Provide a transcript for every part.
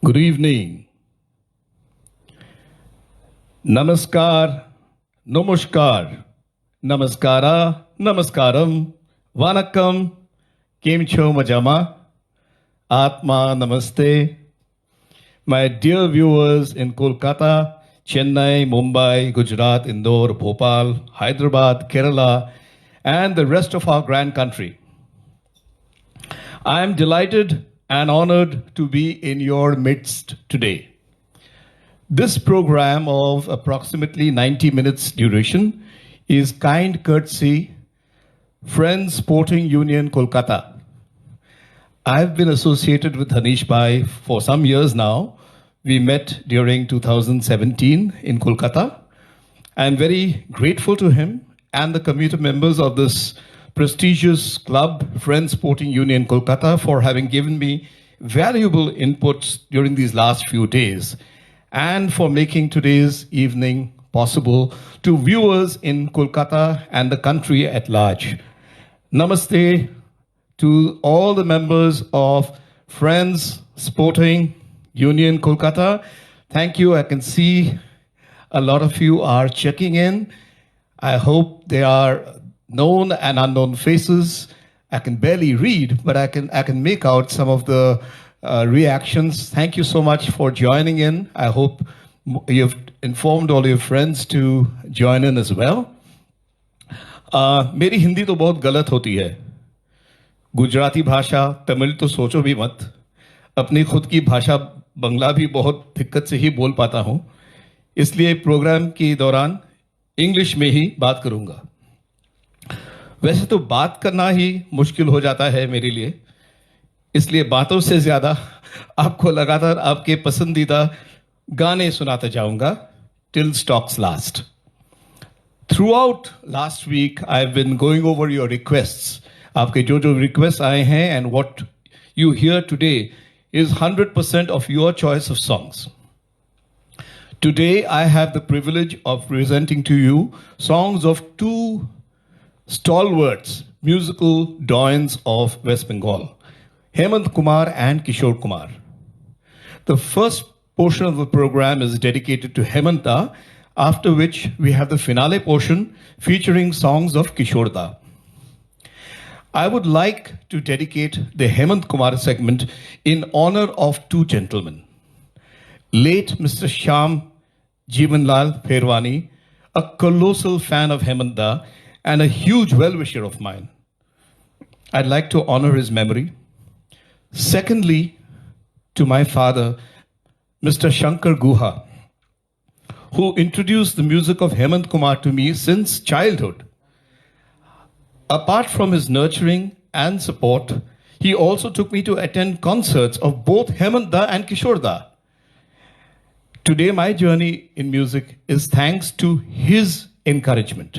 Good evening. Namaskar, Namaskar, Namaskara, Namaskaram, Vanakkam, Kim Cho Majama, Atma Namaste. My dear viewers in Kolkata, Chennai, Mumbai, Gujarat, Indore, Bhopal, Hyderabad, Kerala, and the rest of our grand country. I am delighted and honored to be in your midst today. This program of approximately 90 minutes duration is kind courtesy Friends Sporting Union Kolkata. I've been associated with Hanish Bhai for some years now. We met during 2017 in Kolkata. I'm very grateful to him and the committee members of this prestigious club, Friends Sporting Union Kolkata, for having given me valuable inputs during these last few days and for making today's evening possible to viewers in Kolkata and the country at large. Namaste to all the members of Friends Sporting Union Kolkata. Thank you. I can see a lot of you are checking in. I hope they are known and unknown faces. I can barely read, but I can make out some of the reactions. Thank you so much for joining in. I hope you've informed all your friends to join in as well. मेरी हिंदी तो बहुत गलत होती है. गुजराती भाषा, तमिल तो सोचो भी मत. अपनी खुद की भाषा बंगला भी बहुत दिक्कत से ही बोल पाता हूं. इसलिए प्रोग्राम के दौरान इंग्लिश में ही बात करूंगा. वैसे तो बात करना ही मुश्किल हो जाता है मेरे लिए, इसलिए बातों से ज्यादा आपको लगातार आपके पसंदीदा गाने सुनाता जाऊंगा till stocks last. Throughout last week, I've been going over your requests. आपके जो requests आए हैं and what you hear today is 100% of your choice of songs. Today, I have the privilege of presenting to you songs of two stalwarts, musical doyens of West Bengal, Hemant Kumar and Kishore Kumar. The first portion of the program is dedicated to Hemanta, after which we have the finale portion featuring songs of Kishore Da. I would like to dedicate the Hemant Kumar segment in honor of two gentlemen. Late Mr. Shyam Jeevanlal Pherwani, a colossal fan of Hemant Da and a huge well-wisher of mine. I'd like to honor his memory. Secondly, to my father, Mr. Shankar Guha, who introduced the music of Hemant Kumar to me since childhood. Apart from his nurturing and support, he also took me to attend concerts of both Hemant Da and Kishore Da. Today, my journey in music is thanks to his encouragement.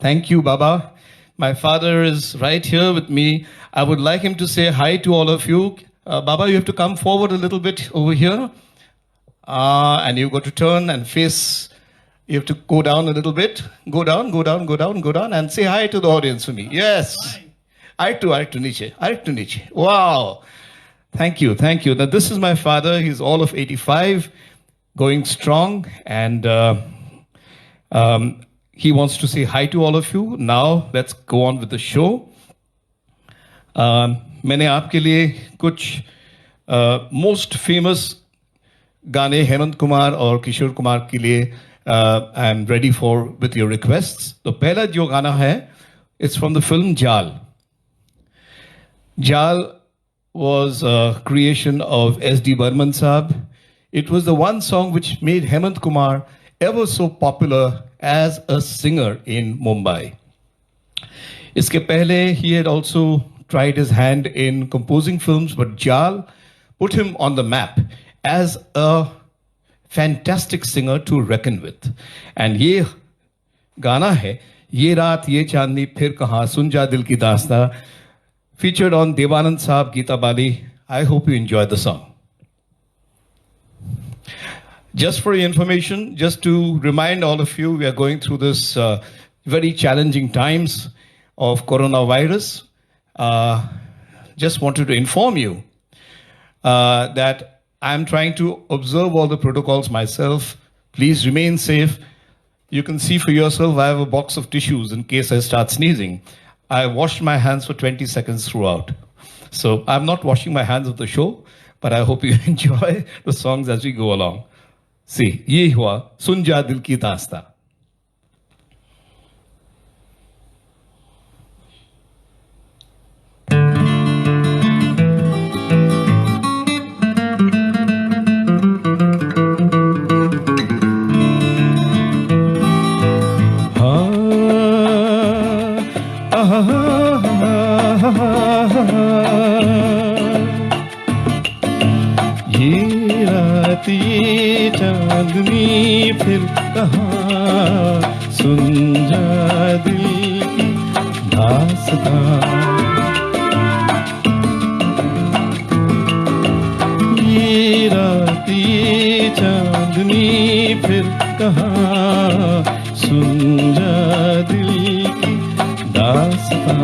Thank you, Baba. My father is right here with me. I would like him to say hi to all of you. Baba, you have to come forward a little bit over here. And you've got to turn and face. You have to go down a little bit. Go down, go down, go down, go down, and say hi to the audience for me. Yes. Hi to Niche. Wow. Thank you. Now, this is my father. He's all of 85, going strong, and he wants to say hi to all of you. Now, let's go on with the show. मैंने आपके लिए कुछ most famous गाने हेमंत कुमार और किशोर कुमार के लिए I am ready for with your requests. तो पहला जो गाना है, it's from the film Jaal. Jaal was a creation of S.D. Burman Saab. It was the one song which made Hemant Kumar ever so popular as a singer in Mumbai. इसके पहले he had also tried his hand in composing films, but Jaal put him on the map as a fantastic singer to reckon with. And ये गाना है, ये रात ये चांदनी फिर कहाँ सुन जा दिल की दास्तां, featured on Devanand Saab, Geeta Bali. I hope you enjoy the song. Just for your information, just to remind all of you, we are going through this very challenging times of coronavirus. Just wanted to inform you that I'm trying to observe all the protocols myself. Please remain safe. You can see for yourself, I have a box of tissues in case I start sneezing. I washed my hands for 20 seconds throughout. So I'm not washing my hands of the show, but I hope you enjoy the songs as we go along. See, ye hua, sun ja dil ki daasta. ये रात ये चांदनी फिर कहाँ, सुन जा दिल की दास्तां। ये रात ये चांदनी फिर कहाँ, सुन जा दिल की दास्तां।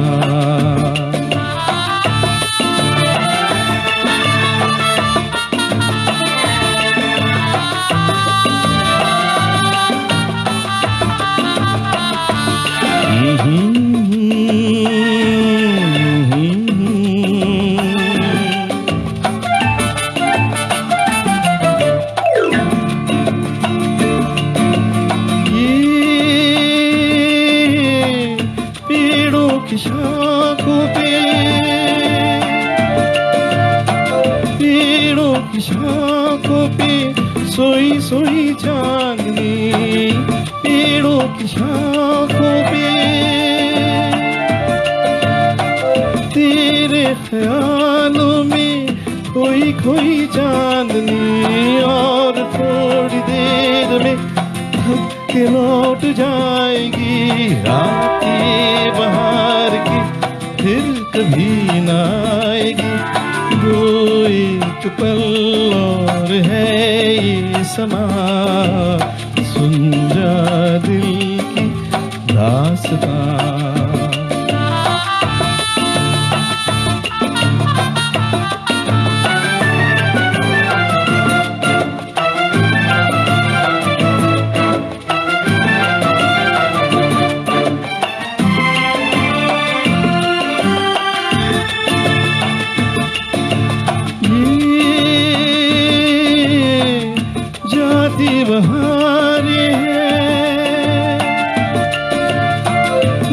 शाखों पे, पेड़ों की शाखों पे सोई सोई चांदनी, पेड़ों की शाखों पे तेरे ख्यालों में खोई खोई चांदनी। और थोड़ी देर में थक के लौट जाएगी रात ये बहार की, फिर कभी न आएगी। वो एक पल और है ये समा, सुन जा दिल की दास्तां। जाती बहारें हैं,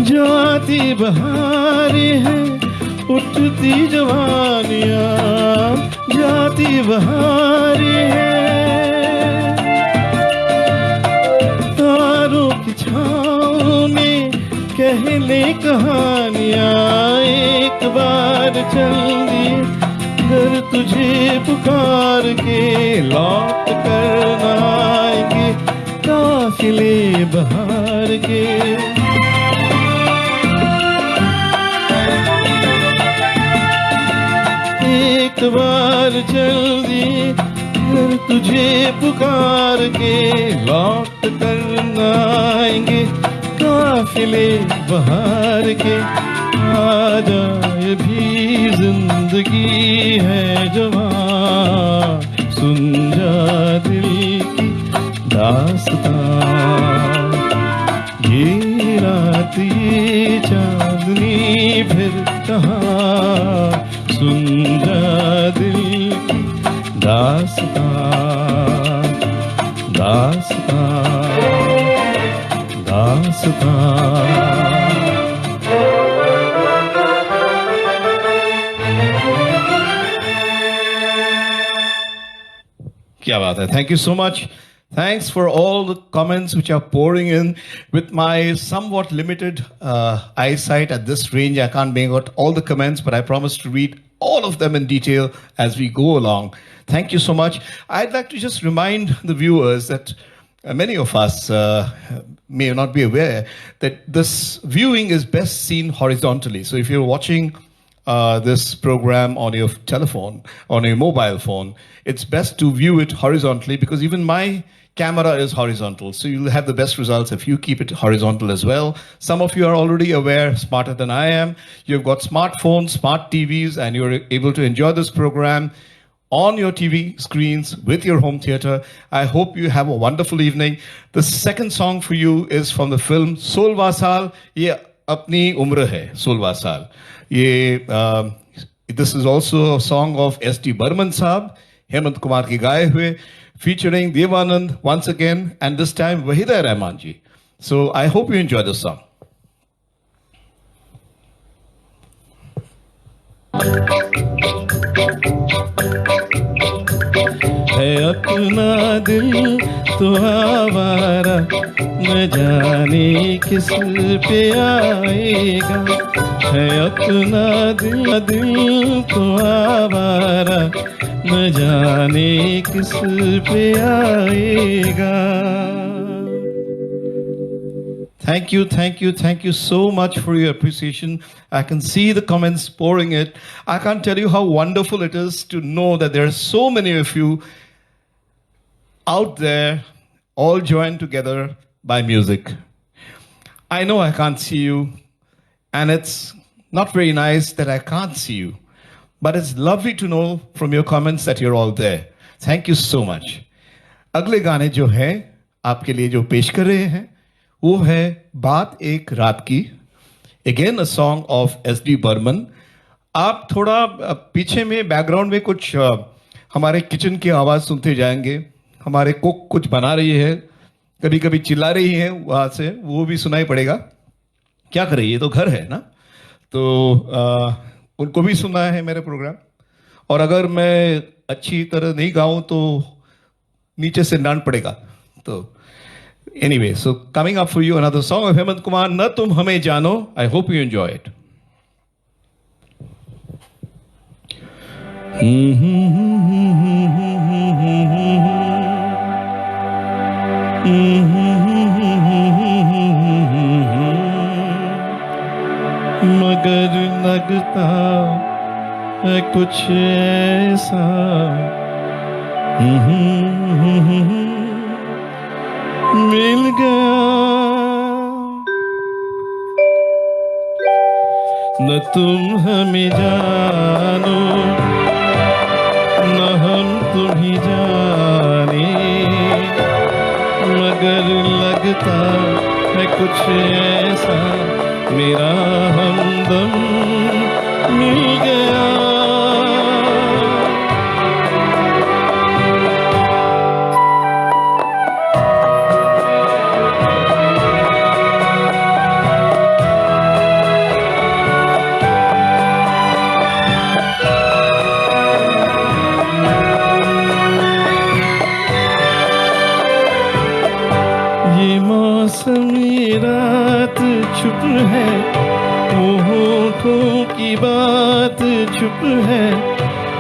जाती बहारें हैं, उठती जवानियाँ, जाती बहारें हैं। तारों की छाँव में कह ले कहानियाँ, एक बार चल दिए घर तुझे पुकार के, लौट कर न आएंगे काफिले बहार के। एक बार चल दिए घर तुझे पुकार के, लौट कर न आएंगे काफिले बहार के। आ जाए भी जिंदगी है जवां, सुन जा दिल की दास्तां। ये रात ये चांदनी फिर कहाँ, सुन जा दिल की दास्तां। दास्तां, दास्तां। Kya baat hai. Thank you so much. Thanks for all the comments which are pouring in. With my somewhat limited eyesight at this range, I can't make out all the comments, but I promise to read all of them in detail as we go along. Thank you so much. I'd like to just remind the viewers that many of us may not be aware that this viewing is best seen horizontally. So if you're watching this program on your telephone, on your mobile phone, it's best to view it horizontally, because even my camera is horizontal. So you'll have the best results if you keep it horizontal as well. Some of you are already aware, smarter than I am. You've got smartphones, smart TVs, and you're able to enjoy this program on your TV screens with your home theater. I hope you have a wonderful evening. The second song for you is from the film 16वां साल. ये अपनी उम्र है 16वां साल. ये this is also a song of S.D. Burman साहब, हेमंत कुमार के गाए हुए, featuring Devanand once again, and this time Wahida Rahman ji. So I hope you enjoy the song. है अपना दिल तो आवारा, न जाने किस पे आएगा. है अपना दिल तो आवारा, न जाने किस पे आएगा. Thank you so much for your appreciation. I can see the comments pouring it. I can't tell you how wonderful it is to know that there are so many of you out there, all joined together by music. I know I can't see you, and it's not very nice that I can't see you, but it's lovely to know from your comments that you're all there. Thank you so much. अगले गाने जो हैं आपके लिए जो पेश कर रहे हैं वो है बात एक रात की. Again a song of S.D. Burman. आप थोड़ा पीछे में बैकग्राउंड में कुछ हमारे किचन की आवाज़ सुनते जाएंगे. हमारे कुक कुछ बना रही है, कभी कभी चिल्ला रही है वहाँ से, वो भी सुनाई पड़ेगा. क्या करें, ये तो घर है ना, तो उनको भी सुनना है मेरे प्रोग्राम. और अगर मैं अच्छी तरह नहीं गाऊं तो नीचे से डांट पड़ेगा. तो anyway, so coming up for you another song of Hemant Kumar, Na Tum Hame Jano. I hope you enjoy it. मगर लगता है कुछ ऐसा, मिल गया. न तुम हमें जानो, न हम तुम्हें जाने, मगर लगता है कुछ ऐसा, मेरा हमदम मिल गया. मौसमी रात चुप है, वो होठों की बात चुप है,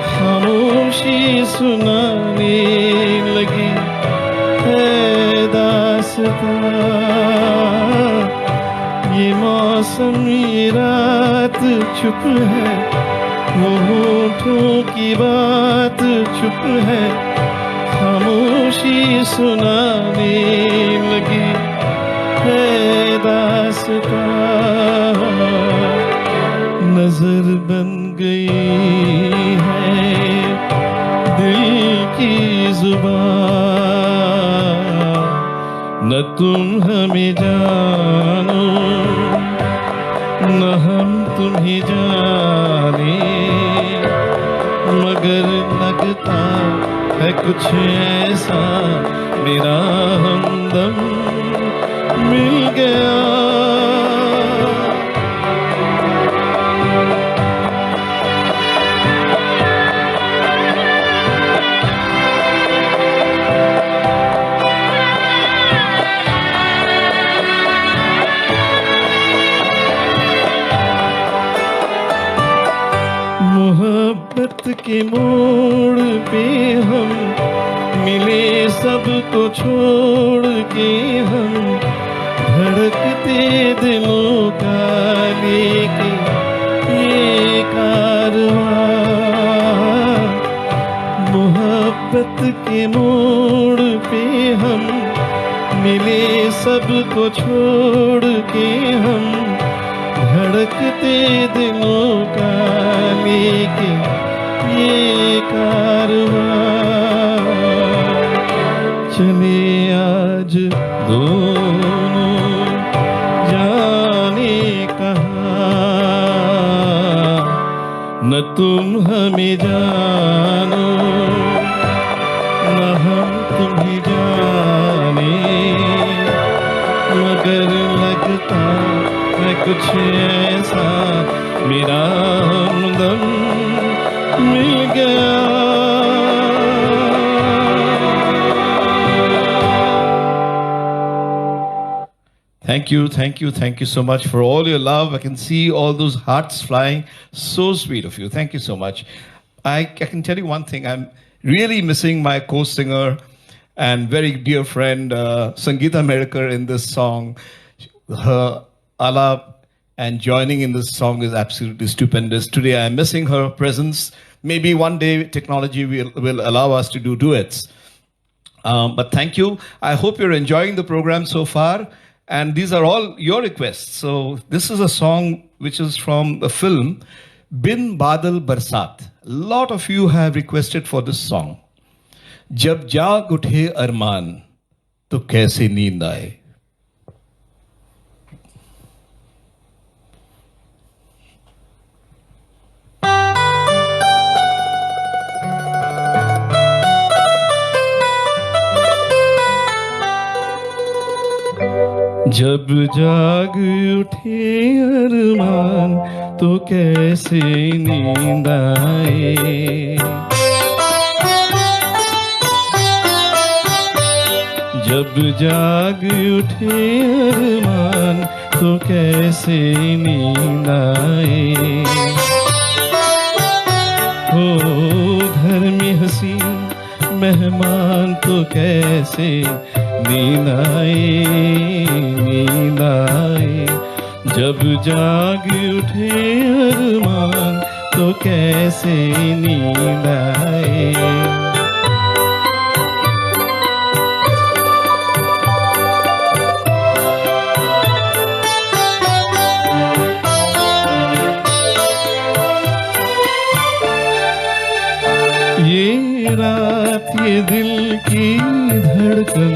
खामोशी सुनाने लगी है दास्तां. ये मौसमी रात चुप है, वो होठों की बात चुप है, खामोशी सुनाने लगी है दास्तां. नजर बन गई है दिल की जुबान, न तुम हमें जानो, न हम तुम्हें जाने, मगर लगता है कुछ ऐसा, मेरा हमदम मिल गया. मोहब्बत के मोड़ पे हम मिले, सबको छोड़ के हम, धड़कते दिलों का लेके ये कारवां. मोहब्बत के मोड़ पे हम मिले, सबको छोड़ के हम, धड़कते दिलों का लेके ये कारवां चले आज दोनों जाने कहाँ। न तुम हमें जानो न हम तुम्हें जाने, मगर लगता है कुछ ऐसा मेरा हमदम मिल गया। Thank you so much for all your love. I can see all those hearts flying. So sweet of you. Thank you so much. I can tell you one thing. I'm really missing my co-singer and very dear friend, Sangeeta Amerikar, in this song. Her alap and joining in this song is absolutely stupendous. Today I'm missing her presence. Maybe one day technology will allow us to do duets. But thank you. I hope you're enjoying the program so far. And these are all your requests. So this is a song which is from the film Bin Badal Barsat. A lot of you have requested for this song. Jab jaag uthe arman, to kaise neend aaye. जब जाग उठे अरमान तो कैसे नींद आए। जब जाग उठे अरमान तो कैसे नींद आए। हो घर में हंसी मेहमान तो कैसे नींद आए, नींद आए। जब जाग उठे अरमान तो कैसे नींद आए। ये रात ये दिल की धड़कन,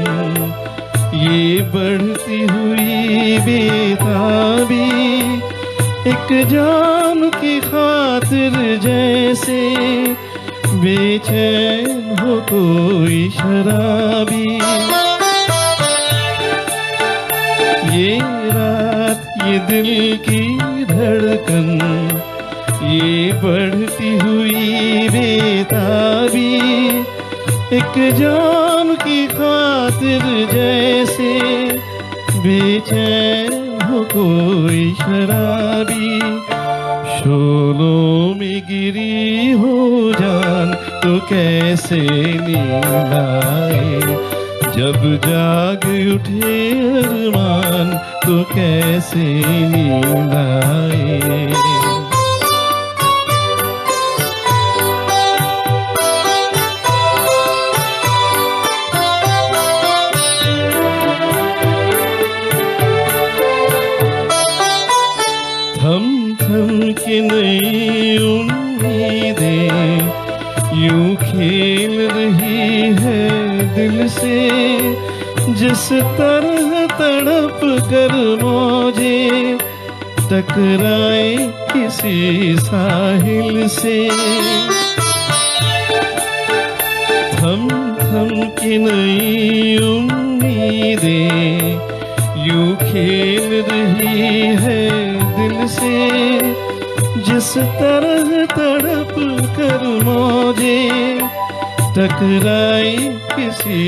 ये बढ़ती हुई बेताबी, एक जान की खातिर जैसे बेचैन हो कोई शराबी। ये रात ये दिल की धड़कन, ये बढ़ती हुई बेताबी, एक जान की खातिर जैसे बेचैन हो कोई शराबी। शोलों में गिरी हो जान तो कैसे नींद आए। जब जाग उठे अरमान तो कैसे नींद आए। थम थम के नई उम्मीदें यूं खेल रही है दिल से, जिस तरह तड़प कर मौजे टकराए किसी साहिल से। थम थम के नई उम्मीदें यूं खेल रही है दिल से, जिस तरह तड़प कर मौजे टकराई किसी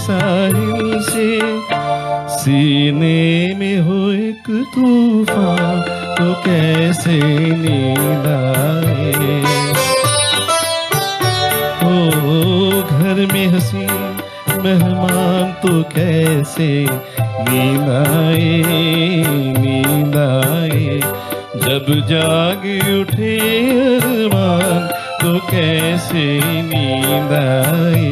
साहिल से। सीने में हो एक तूफान तो कैसे नींद आए। ओ घर में हंसी मेहमान तो कैसे नींद आए, नींद आए। जब जाग उठे अरमान तो कैसे नींद आए।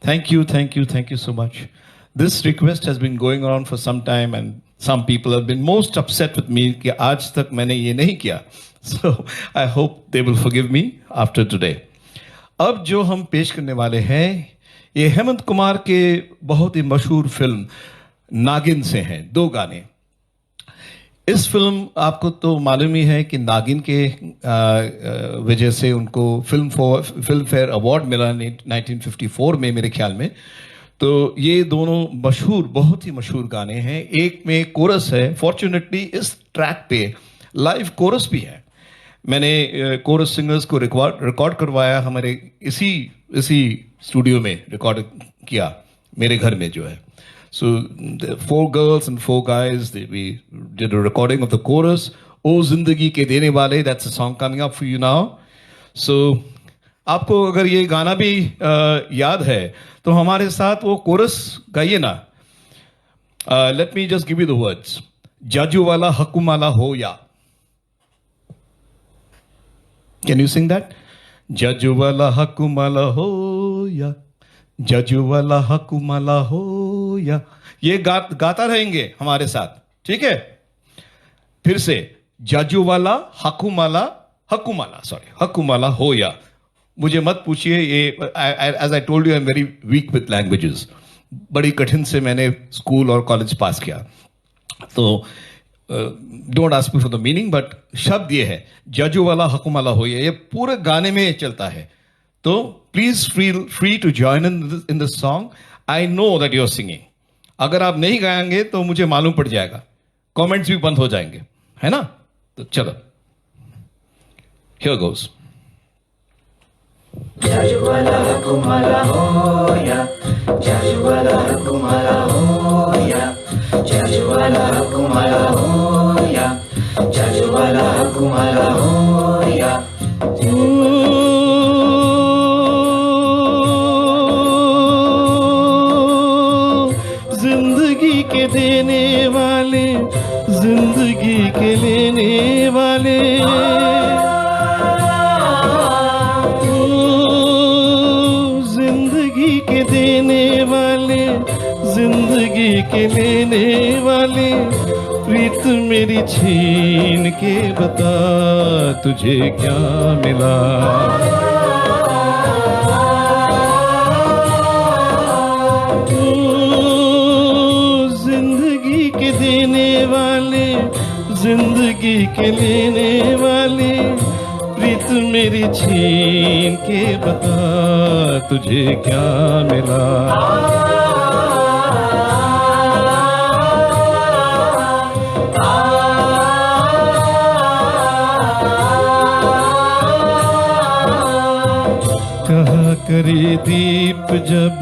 Thank you so much. This request has been going around for some time and some people have been most upset with me कि आज तक मैंने ये नहीं किया. So I hope they will forgive me after today. अब जो हम पेश करने वाले हैं ये हेमंत कुमार के बहुत ही मशहूर फिल्म नागिन से हैं, 2 गाने। इस फिल्म आपको तो मालूम ही है कि नागिन के वजह से उनको फिल्म फेयर अवार्ड मिला 1954 में मेरे ख्याल में। तो ये दोनों मशहूर, बहुत ही मशहूर गाने हैं। एक में कोरस है, फॉर्चुनेटली इस ट्रैक पे लाइव कोरस भी है। मैंने कोरस सिंगर्स को रिकॉर्ड करवाया, हमारे इसी स्टूडियो में रिकॉर्ड किया, मेरे घर में जो है। So 4 girls and 4 guys, we did a recording of the chorus. O Zindagi Ke Dene Wale, that's a song coming up for you now. So आपको अगर ये गाना भी याद है तो हमारे साथ वो कोरस गाइए ना। Let me just give you the words. Jaju वाला हकुमाला हो या। Can you sing that? Jaju वाला हकुमाला हो या, जाजू वाला हकुमाला हो या। ये गाता रहेंगे हमारे साथ, ठीक है? फिर से जाजू वाला हकुमाला हो या। मुझे मत पूछिए, ये as I told you I am very weak with languages. बड़ी कठिन से मैंने स्कूल और कॉलेज पास किया, तो don't ask me for the meaning, but शब्द ये है जाजू वाला हकुमाला हो या। ये पूरे गाने में चलता है, तो please feel free to join in this song. I know that you are singing. अगर आप नहीं गाएंगे तो मुझे मालूम पड़ जाएगा, कमेंट्स भी बंद हो जाएंगे, है ना? तो चलो, हियर गोस। जाजू वाला हकुमाला हो या, जाजू वाला हकुमाला हो या, जाजू वाला हकुमाला हो या, जाजू वाला हकुमाला हो या। जिंदगी के देने वाले, जिंदगी के लेने वाले, जिंदगी के देने वाले, जिंदगी के लेने वाले, प्रीत मेरी छीन के बता तुझे क्या मिला। जिंदगी के देने वाले, जिंदगी के लेने वाले, प्रीत मेरी छीन के बता तुझे क्या मिला। कहा करे दीप जब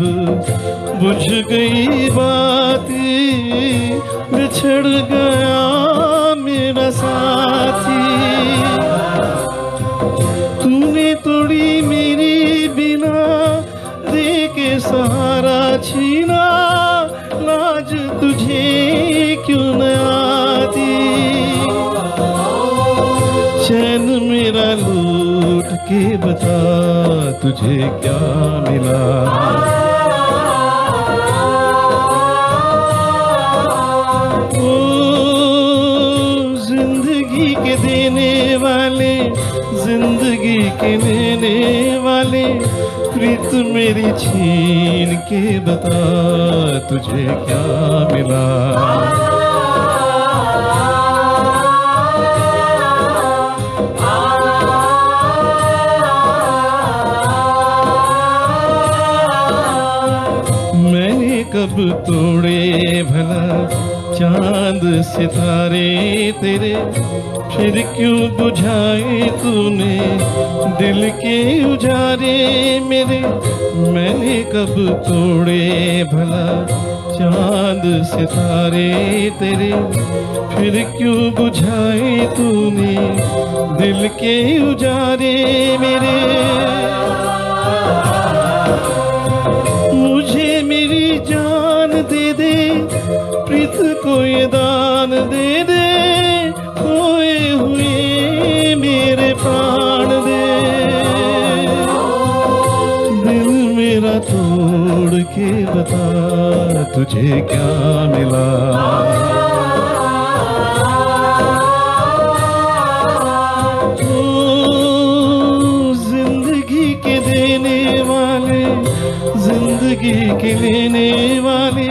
बुझ गई बाती, बिछड़ गया मेरा साथी। तूने तोड़ी मेरी बिना, दे के सहारा छीना, लाज तुझे क्यों न आती। चैन मेरा लूट के बता तुझे क्या मिला। ओ जिंदगी के देने वाले, जिंदगी के लेने वाले, प्रीत मेरी छीन के बता तुझे क्या मिला। कब तोड़े भला चांद सितारे तेरे, फिर क्यों बुझाए तूने दिल के उजारे मेरे। मैंने कब तोड़े भला चांद सितारे तेरे, फिर क्यों बुझाए तूने दिल के उजारे मेरे। मुझे मेरी जान दे दे, प्रीत को ये दान दे दे, खोए हुए मेरे प्राण दे। दिल मेरा तोड़ के बता तुझे क्या मिला। जिंदगी के लेने वाले,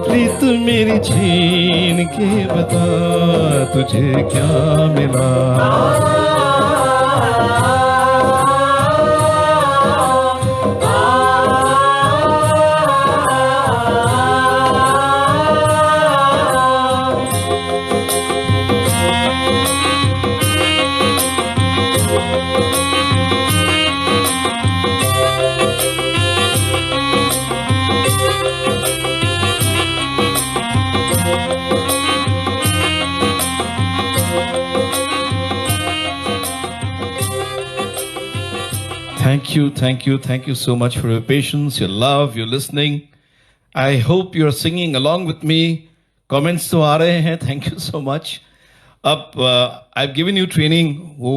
प्रीत मेरी छीन के बता तुझे क्या मिला। Thank you so much for your patience, your love, your listening. I hope you're singing along with me. Comments तो आ रहे हैं, thank you so much. अब I've given you training, वो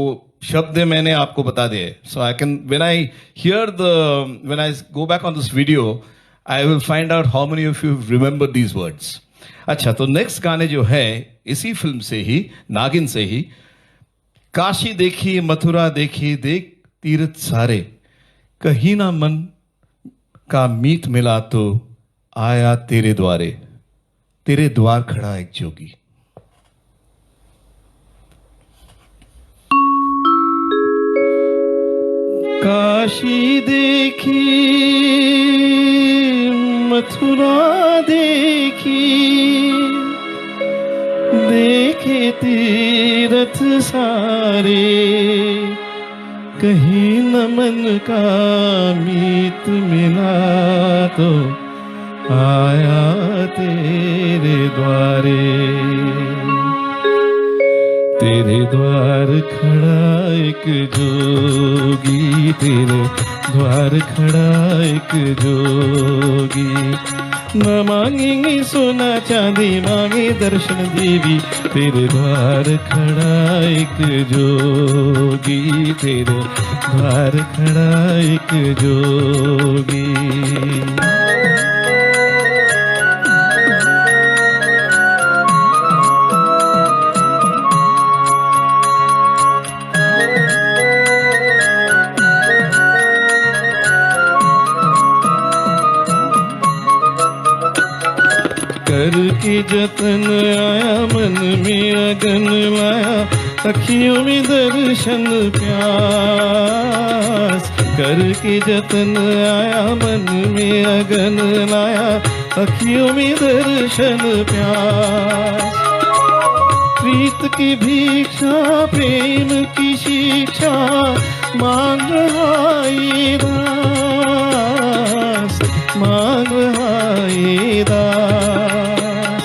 शब्द मैंने आपको बता दिए. So I can, when I go back on this video, I will find out how many of you remember these words. अच्छा, तो next गाने जो है इसी फिल्म से ही, नागिन से ही, काशी देखी मथुरा देखी देख तीर्थ सारे, कहीं ना मन का मीत मिला तो आया तेरे द्वारे, तेरे द्वार खड़ा एक जोगी। काशी देखी मथुरा देखी देखे तीर्थ सारे, कहीं न मन का मीत मिला तो आया तेरे द्वारे, तेरे द्वार खड़ा एक जोगी, तेरे द्वार खड़ा एक जोगी। न मांगेंगे सोना चांदी मांगे दर्शन देवी, तेरे द्वार खड़ा एक जोगी, तेरे द्वार खड़ा एक जोगी। करके जतन आया मन में अगन लाया, अखियों में दर्शन प्यास। करके जतन आया मन में अगन लाया, अखियों में दर्शन प्यास। प्रीत की भिक्षा प्रेम की शिक्षा मांग रहा ये दास, मांग रहा ये दास।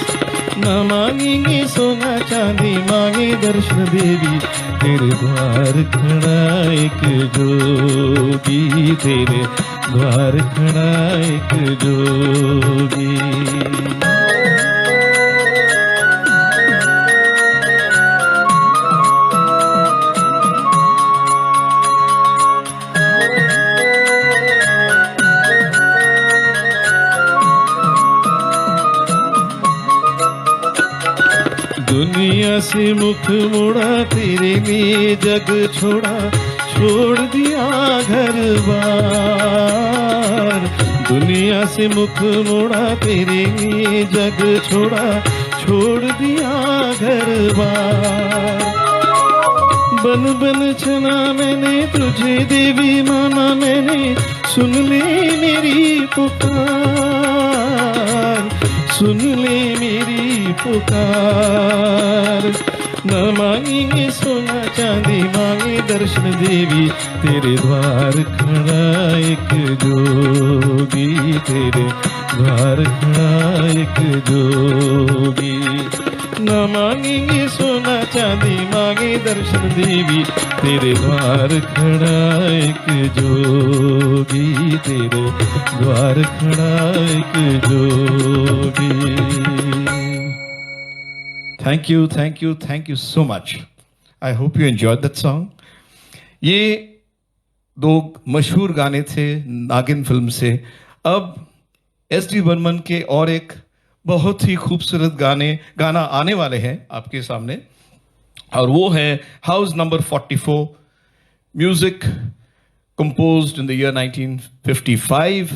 न मांगेंगे सोना चांदी मांगे दर्शन देवी, तेरे द्वार खड़ा एक जोगी, तेरे द्वार खड़ा एक जोगी। दुनिया से मुख मोड़ा तेरे लिए जग छोड़ा, छोड़ दिया घर बार। दुनिया से मुख मोड़ा तेरे लिए जग छोड़ा, छोड़ दिया घर बार। बन बन चला मैंने तुझे देवी माना मैंने, सुन ले मेरी पुकार, सुन ले मेरी पुकार। न मांगेंगे सोना चांदी मांगे दर्शन देवी, तेरे द्वार खड़ा एक जोगी, तेरे द्वार खड़ा एक जोगी। न मांगेंगे सोना चांदी मांगे दर्शन देवी, तेरे द्वार खड़ा एक जोगी, तेरे द्वार खड़ा एक जोगी। Thank you so much. I hope you enjoyed that song. ये दो मशहूर गाने थे नागिन फिल्म से। अब एस.डी. बर्मन के और एक बहुत ही खूबसूरत गाना आने वाले हैं आपके सामने, और वो है house number 44, music composed in the year 1955,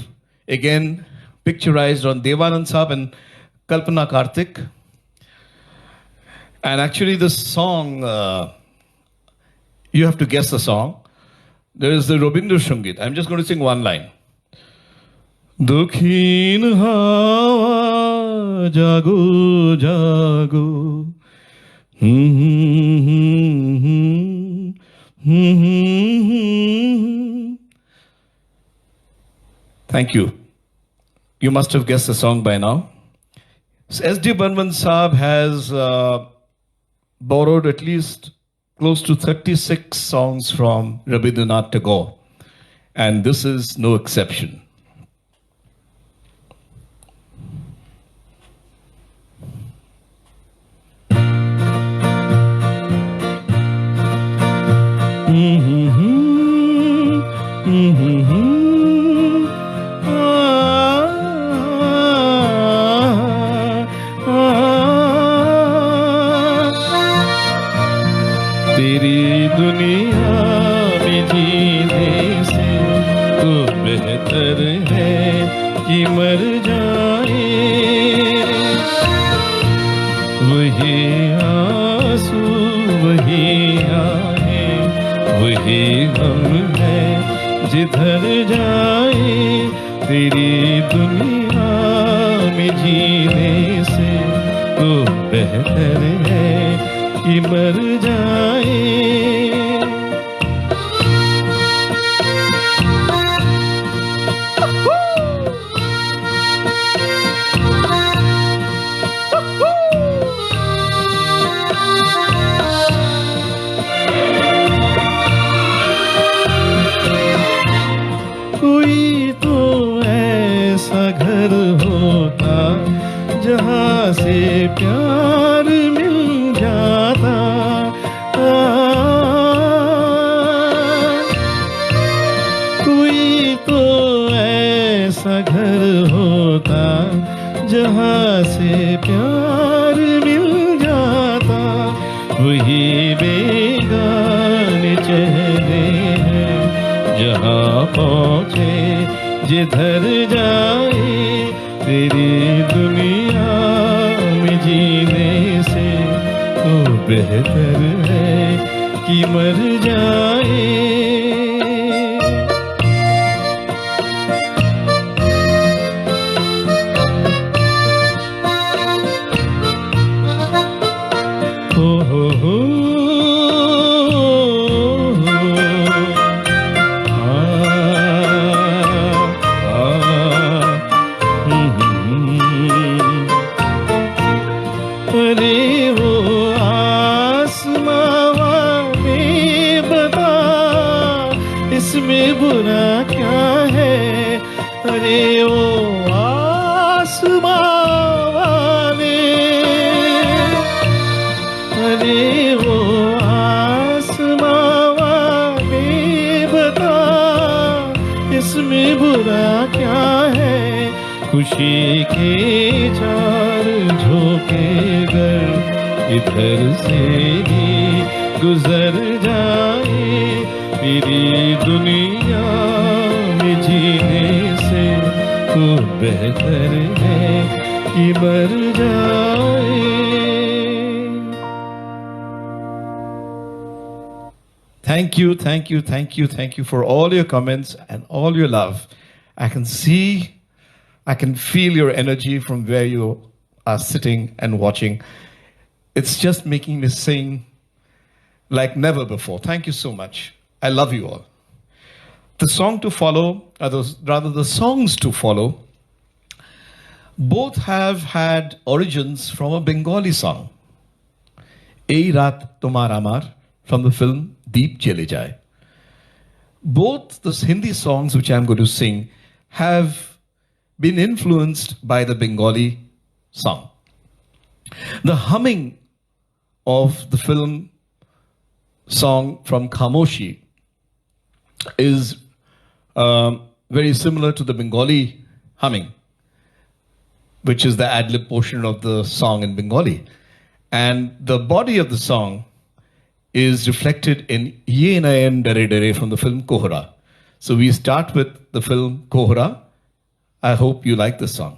again picturized on Devanand Saab and Kalpana Karthik. And actually, this song, you have to guess the song. There is the Robindra Shungit. I'm just going to sing one line. Dukhin hawa jago jago. Thank you. You must have guessed the song by now. S.D. Burman Saab has borrowed at least close to 36 songs from Rabindranath Tagore, and this is no exception. तेरी दुनिया में जीने से तो बेहतर है कि मर जाए वही आंसू वही आहें वही गम है जिधर जाए तेरी दुनिया में जीने से तो बेहतर है कि मर जाए कोई तो ऐसा घर होता जहाँ से प्यार मिल जाता कोई तो ऐसा घर होता जहाँ से प्यार मिल जाता वही बेगाने चेहरे हैं जहाँ पहुँचे जिधर जाए तेरी दुनिया में जीने से तो बेहतर है कि मर जाए हो अरे वो आसमां वाले बता इसमें बुरा क्या है अरे वो आसमां वाले अरे वो आसमां वाले बता इसमें बुरा क्या है खुशी के चार झोंके गर इधर से ही गुजर जाए मेरी दुनिया में जीने से तो बेहतर है कि मर जाए Thank you, thank you, thank you, thank you for all your comments and all your love. I can feel your energy from where you are sitting and watching. It's just making me sing like never before. Thank you so much. I love you all. The song to follow, the songs to follow, both have had origins from a Bengali song. Ei Raat Tomar Amar from the film Deep Chale Jaye. Both the Hindi songs which I'm going to sing have been influenced by the Bengali song. The humming of the film song from Khamoshi is very similar to the Bengali humming, which is the ad-lib portion of the song in Bengali. And the body of the song is reflected in Ye Nayan Dare Dare from the film Kohra. So we start with the film Kohra, I hope you like this song.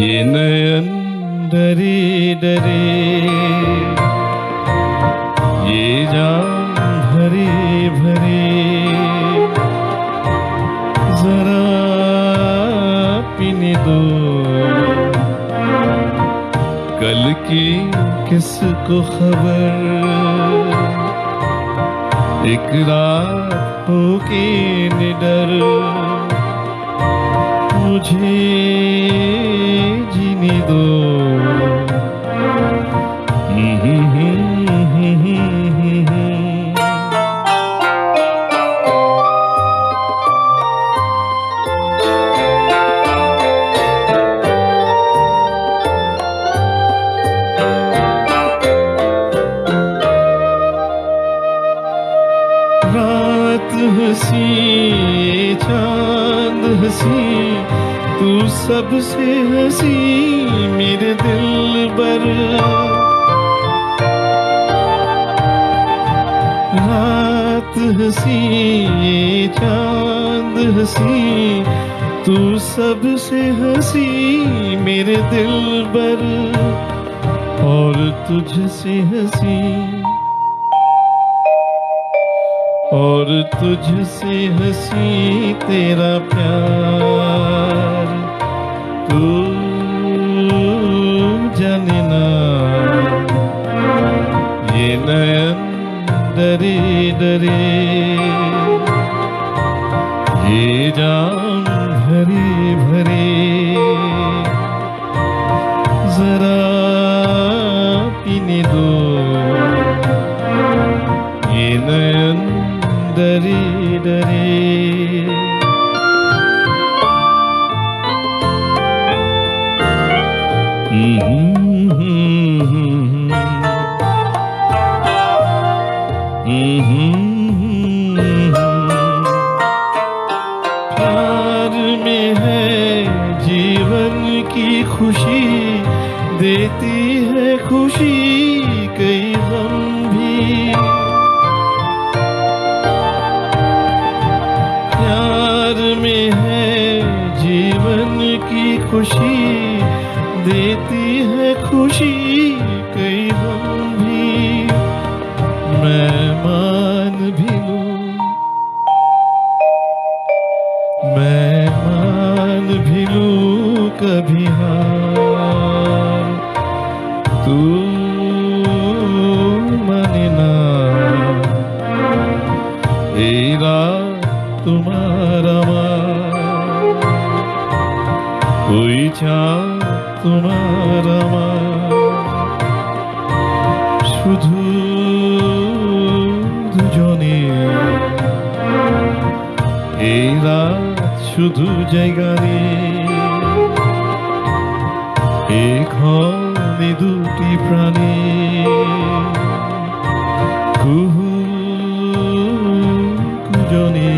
ये नयन डरे डरे, ये जान भरे भरे, जरा पीने दो कल की किसको खबर, एक रात हो के निडर मुझे जीने दो। रात हंसी चांद हंसी, तू सबसे हंसी मेरे दिल पर। रात हंसी चांद हंसी, तू सबसे हंसी मेरे दिल पर, और तुझसे हंसी, और तुझसे हंसी तेरा प्यार। तू जाने ना ये नयन डरे डरे, ये जान भरे भरे, जरा पीने दो ये नयन डरे डरे। प्यार में है जीवन की खुशी, देती है खुशी कई गम भी। प्यार में है जीवन की खुशी, देती है खुशी कई गम भी। मैं मान भी लूं, मैं मान भी लूं कभी हार, तू माने ना तेरा तुम्हारा मान, कोई चाँद तुम्हारा मान, শুধু দুজনে এই রাত শুধু জায়গা নেই, এখানে দুটি প্রাণী কুহু কুজনে।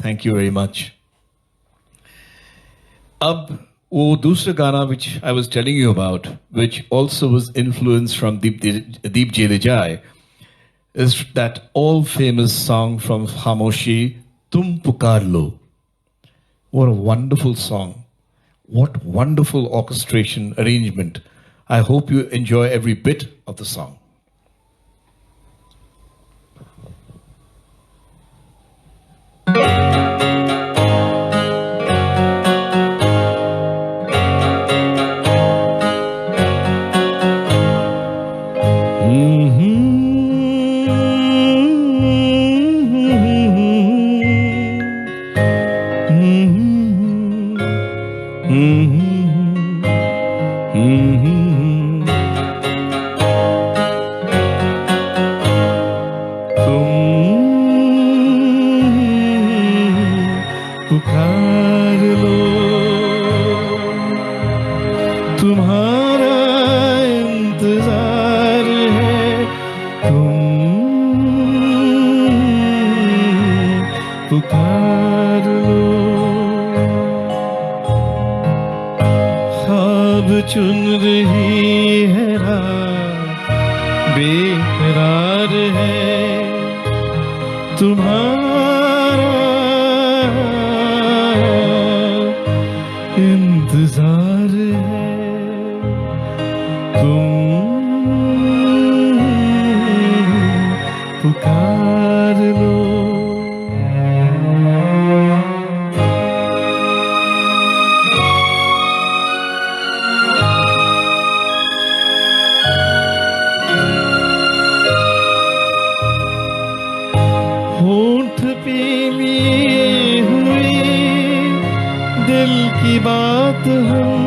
Thank you very much. अब वो दूसरा गाना which I was telling you about, which also was influenced from Deep Jalejai, is that all famous song from Khamoshi, Tum Pukar Lo. What a wonderful song. What wonderful orchestration arrangement. I hope you enjoy every bit of the song. पुकार लो, तुम्हारा इंतजार है, तुम पुकार लो। ख्वाब चुन रही है रात, बेकरार है, तुम्हारा इंतजार है, तुम पुकार लो। होंठ पे लिए हुए दिल की बात हम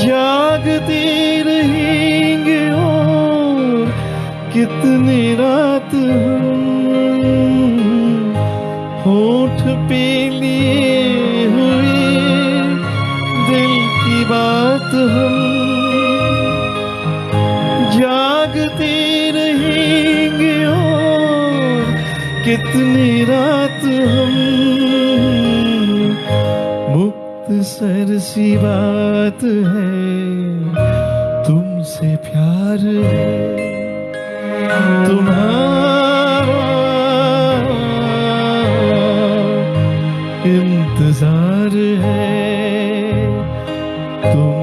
जागते रहेंगे और कितनी रात हम। होंठ पे लिए हुए दिल की बात हम जागते रहेंगे और कितनी रात हम। मुख्तसर सी बात है, तुमसे प्यार है, तुम्हारा इंतजार है, तुम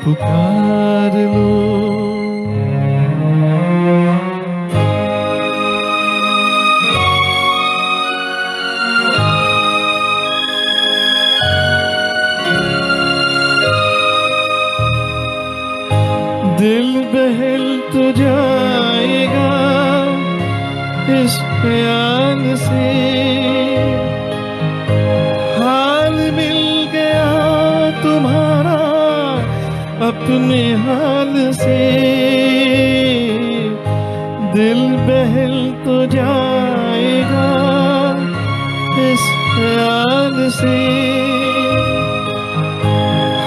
पुकार लो। दिल बहल तो जाएगा इस ख्याल से, हाल मिल गया तुम्हारा अपने हाल से। दिल बहल तो जाएगा इस ख्याल से,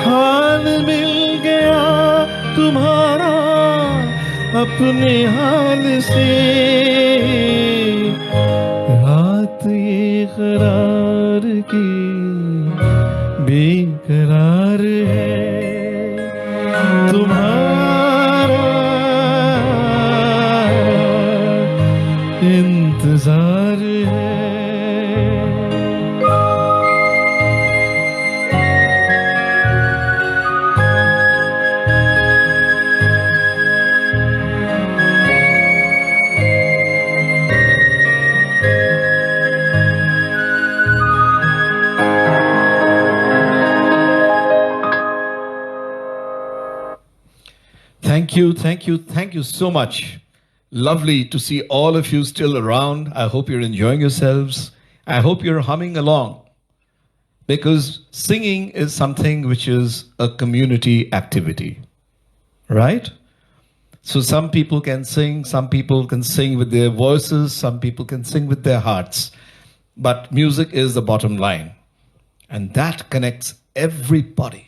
हाल मिल गया तुम्हारा अपने हाल से। रात ये करार की बेकरार है, तुम्हारा इंतजार है। Thank you so much. Lovely to see all of you still around. I hope you're enjoying yourselves. I hope you're humming along, because singing is something which is a community activity, right? So some people can sing, some people can sing with their voices, some people can sing with their hearts, but music is the bottom line, and that connects everybody.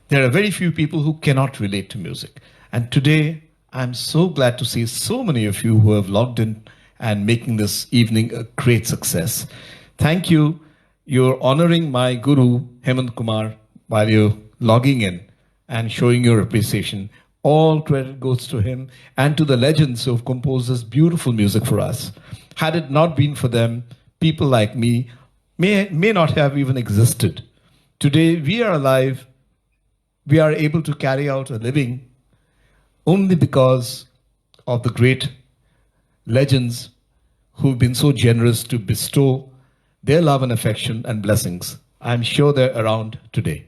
There are very few people who cannot relate to music. And today, I'm so glad to see so many of you who have logged in and making this evening a great success. Thank you. You're honoring my guru, Hemant Kumar, while you're logging in and showing your appreciation. All credit goes to him and to the legends who have composed this beautiful music for us. Had it not been for them, people like me may not have even existed. Today, we are alive. We are able to carry out a living only because of the great legends who've been so generous to bestow their love and affection and blessings. I'm sure they're around today.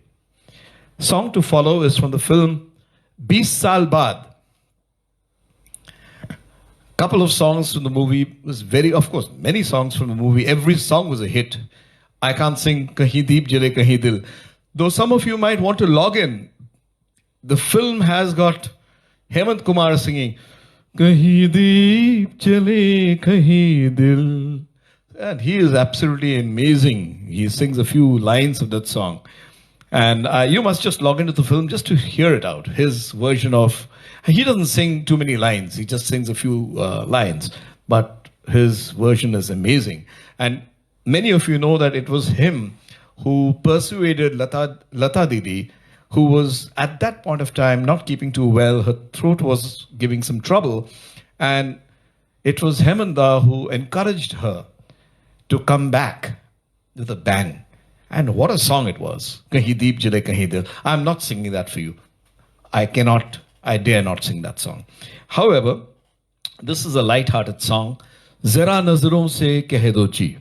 Song to follow is from the film 20 Saal Baad. Couple of songs from the movie was of course, many songs from the movie. Every song was a hit. I can't sing Kahin Deep Jale Kahin Dil. Though some of you might want to log in, the film has got Hemant Kumar singing कहीं दीप चले कहीं दिल. And he is absolutely amazing. He sings a few lines of that song. And you must just log into the film just to hear it out. His version of, he doesn't sing too many lines. He just sings a few lines. But his version is amazing. And many of you know that it was him who persuaded Lata Didi, who was at that point of time not keeping too well. Her throat was giving some trouble. And it was Hemanda who encouraged her to come back with a bang. And what a song it was. Kahin deep jale kahin dil. I'm not singing that for you. I dare not sing that song. However, this is a light-hearted song. Zara nazaron se keh do ji.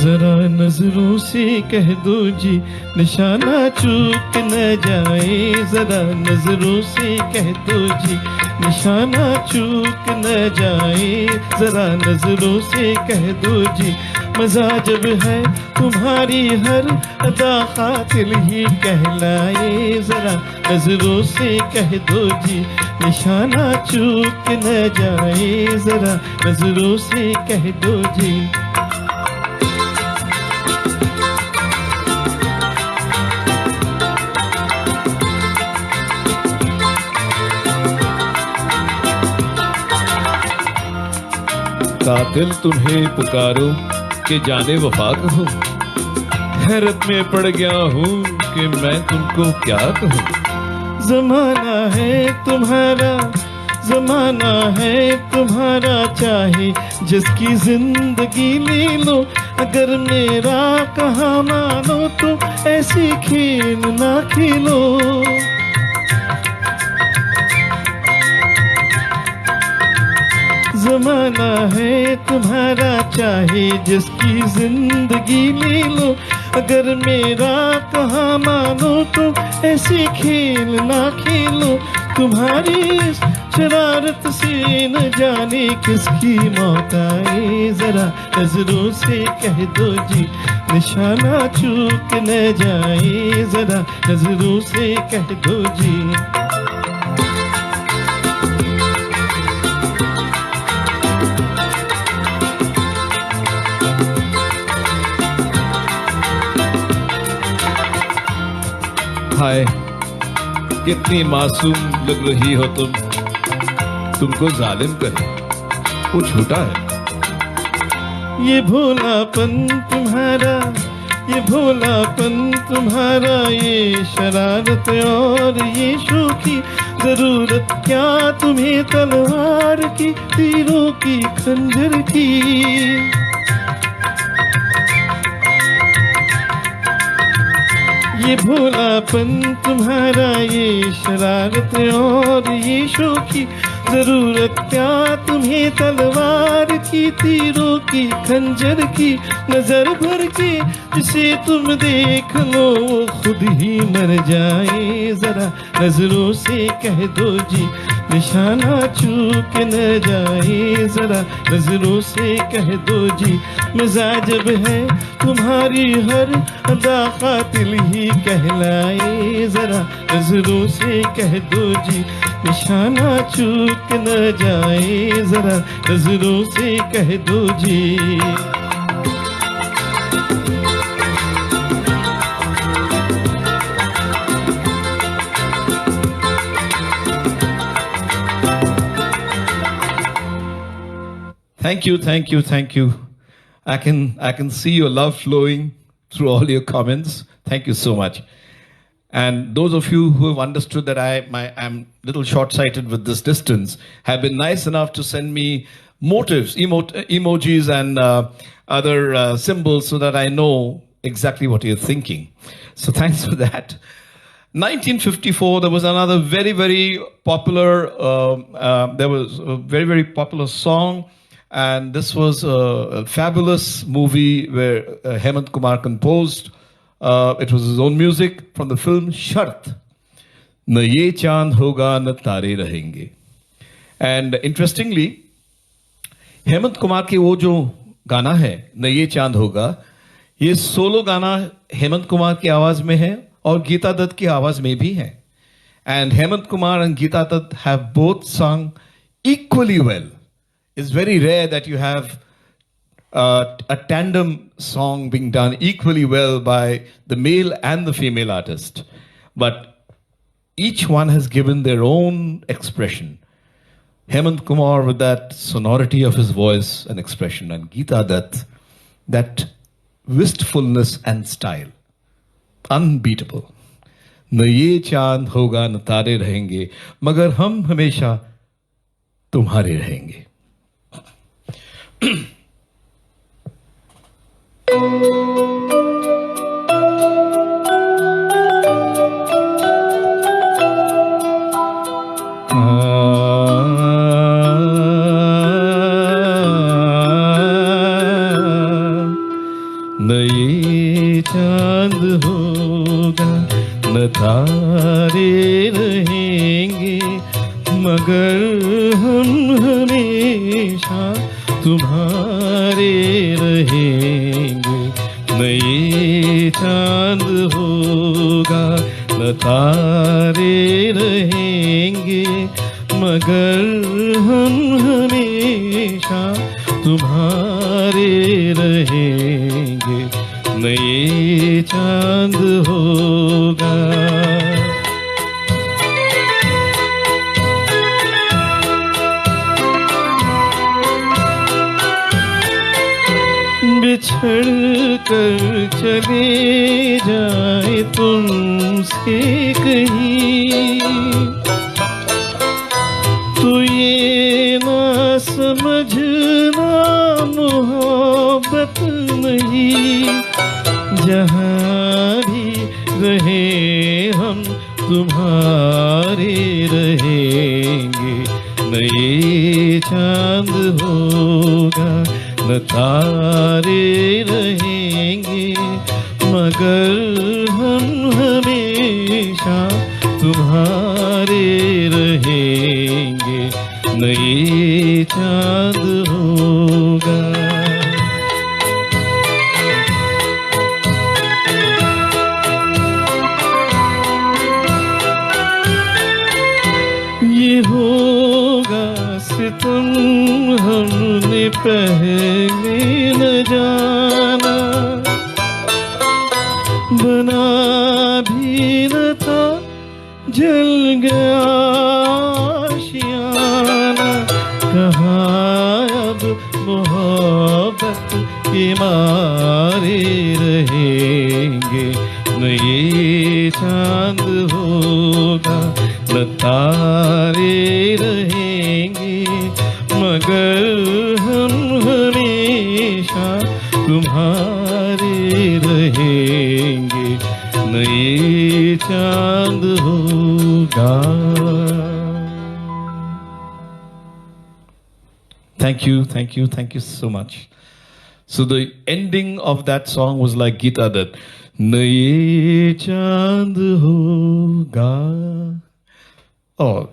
जरा नजरों से कह दो जी निशाना चूक न जाए जरा नजरों से कह दो जी निशाना चूक न जाए जरा नजरों से कह दो जी मजा जब है तुम्हारी हर अदा कातिल ही कहलाए जरा नजरों से कह दो जी निशाना चूक न जाए जरा नजरों से कह दो जी कातिल तुम्हें पुकारो कि जाने वफा कहो हैरत में पड़ गया हूँ कि मैं तुमको क्या कहूँ जमाना है तुम्हारा चाहे जिसकी जिंदगी ले लो अगर मेरा कहा मानो तो ऐसी खेल ना खेलो जमाना है तुम्हारा चाहे जिसकी जिंदगी ले लो अगर मेरा कहा मानो तो ऐसे खेल ना खेलो तुम्हारी शरारत से न जाने किसकी मौत आए जरा नजरों से कह दो जी निशाना चूक न जाए जरा नजरों से कह दो जी हाय कितनी मासूम लग रही हो तुमको जालिम करे वो झूठा है ये भोलापन तुम्हारा ये शरारत और ये शोखी जरूरत क्या तुम्हें तलवार की तीरों की खंजर की ये भोलापन तुम्हारा ये शरारत और ये शोखी जरूरत क्या तुम्हें तलवार की तीरों की खंजर की नजर भर के जिसे तुम देख लो वो खुद ही मर जाए जरा नजरों से कह दो जी निशाना चूक न जाए जरा नजरों से कह दो जी मिजाजब है तुम्हारी हर अदा कातिल ही कहलाए जरा नजरों से कह दो जी निशाना चूक न जाए जरा नजरों से कह दो जी Thank you. I can see your love flowing through all your comments. Thank you so much. And those of you who have understood that I'm a little short-sighted with this distance have been nice enough to send me motives, emojis and other symbols so that I know exactly what you're thinking. So thanks for that. 1954, there was another very, very popular, very popular song. And this was a fabulous movie where Hemant Kumar composed. It was his own music from the film Shart. न ये चांद होगा न तारे रहेंगे. And interestingly, Hemant Kumar के वो जो गाना है न ये चांद होगा, ये सोलो गाना हेमंत कुमार की आवाज में है और गीता दत्त की आवाज में भी हैं. And Hemant Kumar and Geeta Dutt have both sung equally well. It's very rare that you have a tandem song being done equally well by the male and the female artist. But each one has given their own expression. Hemant Kumar with that sonority of his voice and expression, and Geeta Dutt, that wistfulness and style. Unbeatable. न ये चांद होगा न तारे रहेंगे, मगर हम हमेशा तुम्हारे रहेंगे. न ये चांद होगा न तारे रहेंगे, मगर हम हमेशा तुम्हारे रहेंगे. न ये चांद होगा न तारे रहेंगे, मगर हम हमेशा तुम्हारे रहेंगे. न ये चांद होगा. बिछड़ कर चले जाए तुमसे कहीं, तो ये ना समझना मोहब्बत नहीं. जहाँ भी रहे हम तुम्हारे रहेंगे. न ये चांद होगा न तारे रहेंगे, मगर हम हमेशा तुम्हारे रहेंगे. न ये चांद होगा. ये होगा सितम हमने पहले न जाना, बना भी न था जल गया आशियाना. कहाँ अब मोहब्बत के मारे रहेंगे. न ये चांद होगा न तारे रहेंगे, मगर हम हमेशा तुम्हारे रहेंगे. न ये चांद होगा. Thank you so much. So the ending of that song was like Geeta Dutt. न ये चांद होगा. Oh,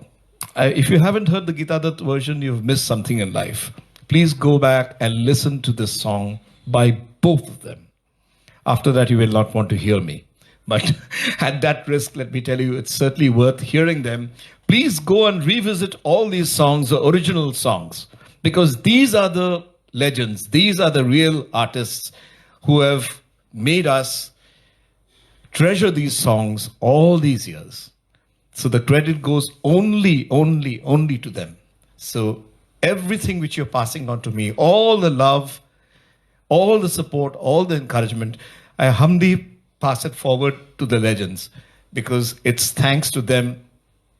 if you haven't heard the Geeta Dutt version, you've missed something in life. Please go back and listen to this song by both of them. After that, you will not want to hear me. But at that risk, let me tell you, it's certainly worth hearing them. Please go and revisit all these songs, the original songs, because these are the legends. These are the real artists who have made us treasure these songs all these years. So the credit goes only to them. So everything which you're passing on to me, all the love, all the support, all the encouragement, I humbly pass it forward to the legends, because it's thanks to them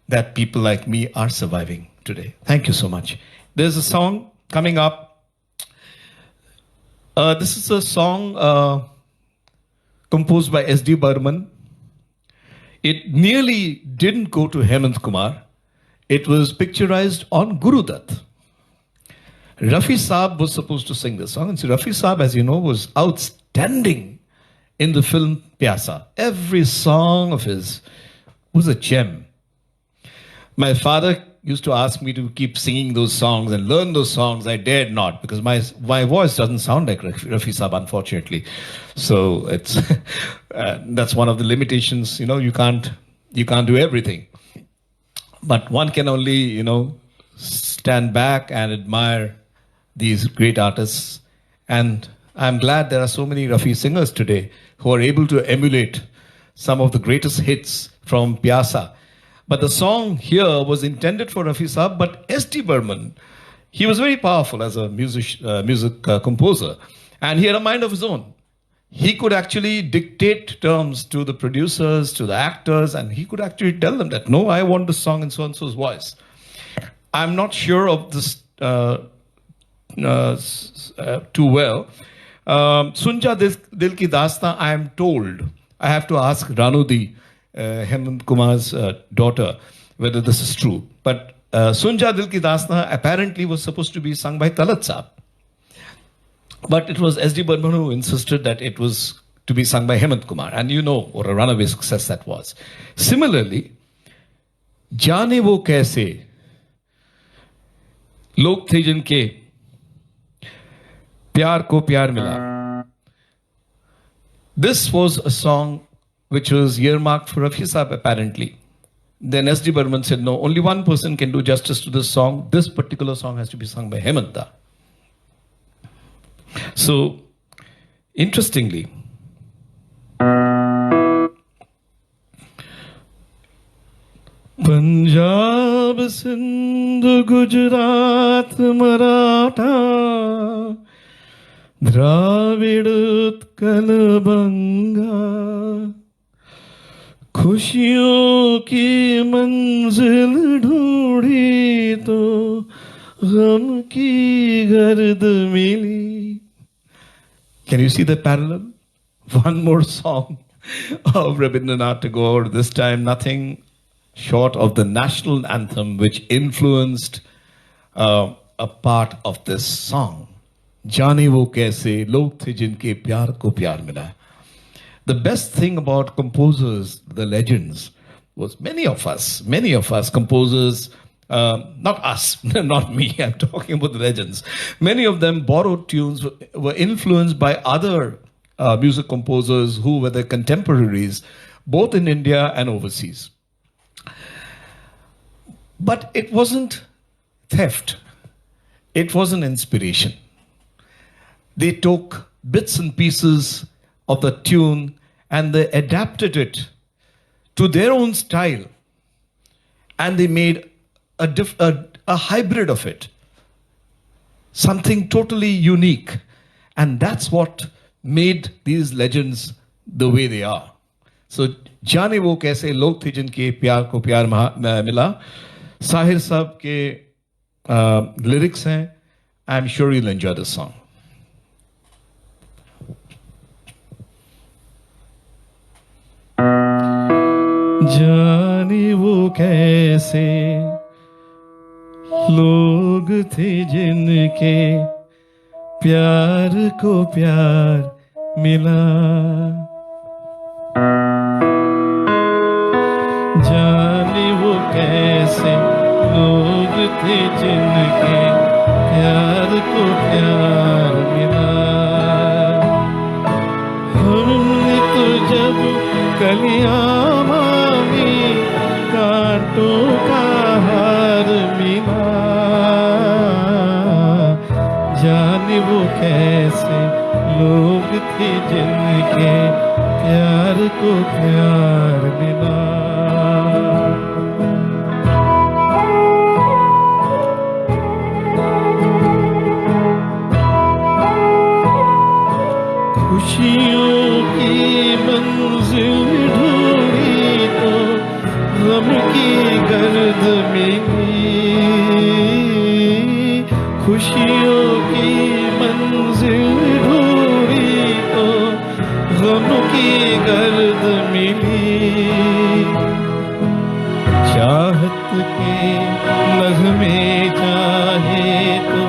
that people like me are surviving today. Thank you so much. There's a song coming up. This is a song composed by S.D. Burman. It nearly didn't go to Hemant Kumar. It was picturized on Guru Dutt. Rafi Saab was supposed to sing this song. And so Rafi Saab, as you know, was outstanding in the film Pyasa. Every song of his was a gem. My father used to ask me to keep singing those songs and learn those songs, I dared not because my voice doesn't sound like Rafi Saab, unfortunately. So it's that's one of the limitations. You know, you can't do everything, but one can only stand back and admire these great artists. And I'm glad there are so many Rafi singers today who are able to emulate some of the greatest hits from Pyasa. But the song here was intended for Rafi Saab, but S.D. Burman, he was very powerful as a music composer, and he had a mind of his own. He could actually dictate terms to the producers, to the actors, and he could actually tell them that, no, I want this song in so-and-so's voice. I'm not sure of this too well. Sunja Dil Ki Daastan, I am told, I have to ask Ranudi, Hemant Kumar's daughter, whether this is true. But Sunja Dil Ki Daastan apparently was supposed to be sung by Talat Saab. But it was S.D. Burman who insisted that it was to be sung by Hemant Kumar. And you know what a runaway success that was. Similarly, Jaane Wo Kaise, Log The Jinke Pyar Ko Pyar Mila. This was a song which was earmarked for Rafi Saab apparently. Then S.D. Burman said, no, only one person can do justice to this song. This particular song has to be sung by Hemanta. So, interestingly, Punjab, Sindh, Gujarat, Maratha, Dravid, Utkal, Banga, खुशियों की मंजिल ढूंढी तो गम की गर्द मिली. Can you see the parallel? One more song of Rabindranath Tagore, this time nothing short of the national anthem which influenced a part of this song. जाने वो कैसे लोग थे जिनके प्यार को प्यार मिला. The best thing about composers, the legends, was many of us composers, not us, not me, I'm talking about the legends. Many of them borrowed tunes, were influenced by other music composers who were their contemporaries, both in India and overseas. But it wasn't theft. It was an inspiration. They took bits and pieces of the tune and they adapted it to their own style, and they made a hybrid of it, something totally unique. And that's what made these legends the way they are. So जाने वो कैसे लोग थे जिनके प्यार को प्यार मिला, Sahir Saab के lyrics हैं. I'm sure you'll enjoy this song. जाने वो कैसे लोग थे जिनके प्यार को प्यार मिला. जाने वो कैसे लोग थे जिनके प्यार को प्यार मिला. हमने तो जब कलियां कांटों का हार मिला. जाने वो कैसे लोग थे जिनके प्यार को प्यार मिला. खुशियों की मंजिल ढूंढी तो गम की गर्द मिली. खुशियों की मंजिल ढूंढी तो गम की गर्द मिली. चाहत के नगमे चाहे तो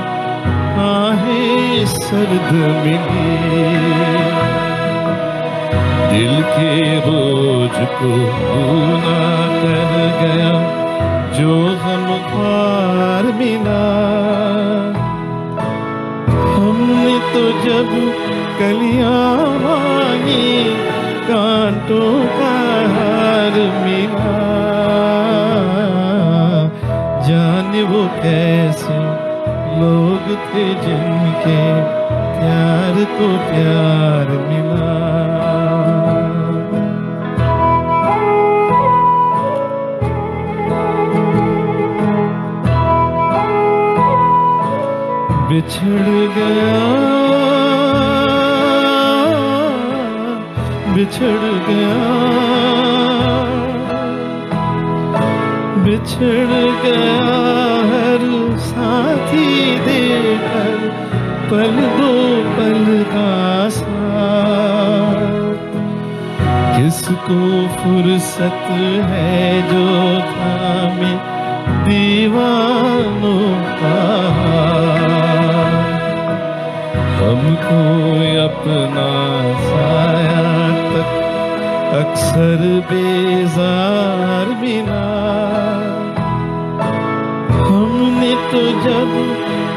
आहें सर्द मिली. दिल के बोझ को पूरा कर गया जो हम कलियां मांगी कांटों का हार मिला। जाने वो कैसे लोग थे जिनके प्यार को प्यार मिला। बिछड़ गया बिछड़ गया बिछड़ गया हर साथी देकर पल दो पल का साथ। किसको फुर्सत है जो थामे दीवानों का हाथ। हमको अपना साया तक अक्सर बेजार मिला। हमने तो जब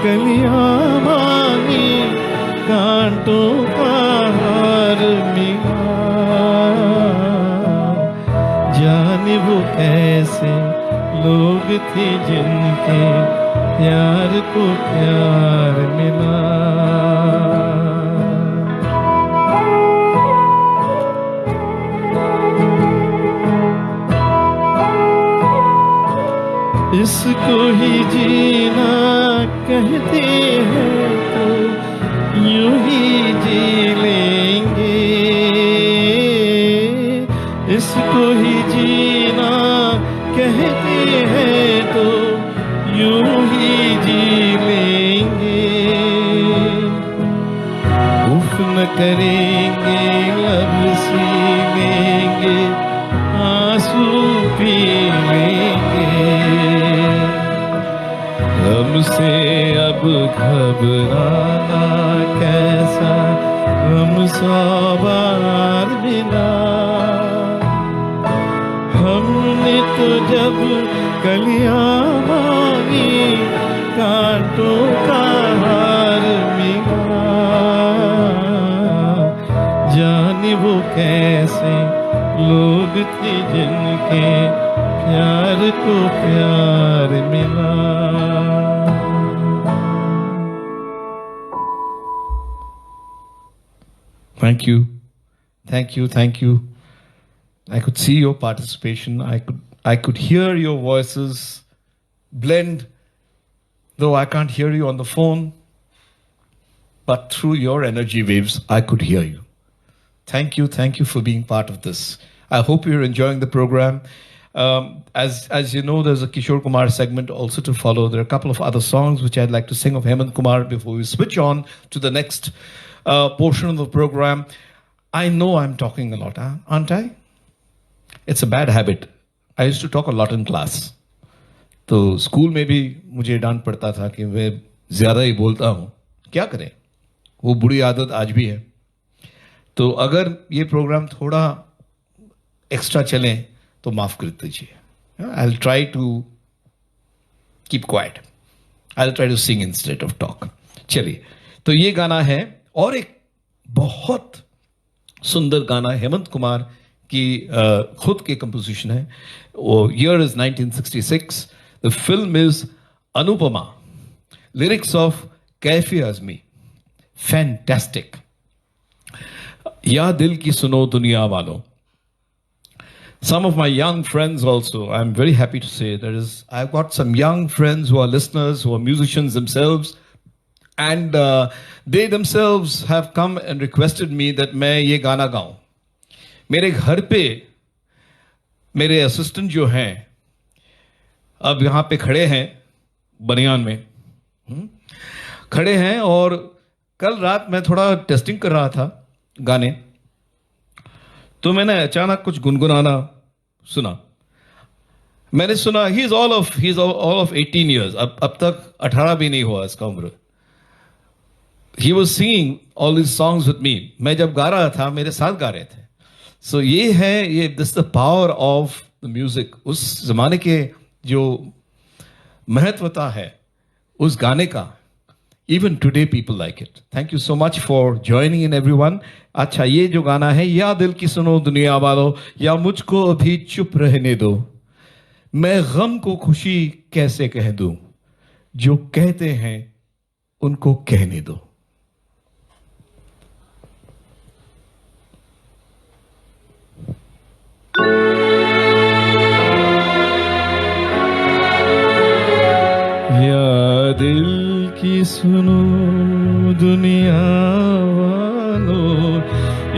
कलियां मांगी कांटों का हार मिला। जाने वो ऐसे लोग थे जिनके प्यार को प्यार मिला। इसको ही जीना कहते हैं तो यूं ही जी लेंगे। इसको ही जीना कहते हैं तो यूं ही जी लेंगे। उफ न करेंगे लब सी लेंगे आंसू पी लेंगे। हमसे अब घबराना कैसा हम 100 बार मिला। हमने तो जब कलियां मांगी कांटों का हार मिला। जाने वो कैसे लोग थे जिनके प्यार को प्यार मिला। Thank you, thank you, thank you. I could see your participation. I could hear your voices blend, though I can't hear you on the phone, but through your energy waves, I could hear you. Thank you for being part of this. I hope you're enjoying the program. As you know, there's a Kishore Kumar segment also to follow. There are a couple of other songs which I'd like to sing of Hemant Kumar before we switch on to the next portion of the program. I know I'm talking a lot, aren't I? It's a bad habit. I used to talk a lot in class. तो school में भी मुझे डांट पड़ता था कि मैं ज़्यादा ही बोलता हूँ। क्या करें, वो बुरी आदत आज भी है। तो अगर ये प्रोग्राम थोड़ा एक्स्ट्रा चले तो माफ़ कर दीजिए। I'll try to keep quiet. I'll try to sing instead of talk. चलिए, तो ये गाना है और एक बहुत सुंदर गाना हेमंत कुमार की खुद के कंपोजिशन है। वो year is 1966। The film is Anupama. Lyrics of Kaifi Azmi. Fantastic. या दिल की सुनो दुनिया वालों। Some of my young friends also, I'm very happy to say, I've got some young friends who are listeners, who are musicians themselves, and they themselves have come and requested me that मैं ये गाना गाऊं। मेरे घर पे मेरे assistant जो हैं अब यहाँ पे खड़े हैं, बनियान में खड़े हैं, और कल रात मैं थोड़ा टेस्टिंग कर रहा था गाने, तो मैंने अचानक कुछ गुनगुनाना सुना। मैंने सुना he is all of 18 years, अब तक 18 भी नहीं हुआ इसका उम्र। He was singing all this songs with me. मैं जब गा रहा था मेरे साथ गा रहे थे। सो ये है, ये this the power of the music. उस जमाने के जो महत्वता है उस गाने का, Even today people like it. Thank you so much for joining in everyone. अच्छा, ये जो गाना है, या दिल की सुनो दुनिया वालों, या मुझको अभी चुप रहने दो, मैं गम को खुशी कैसे कह दूं, जो कहते हैं उनको कहने दो. या दिल की सुनो दुनिया वालों,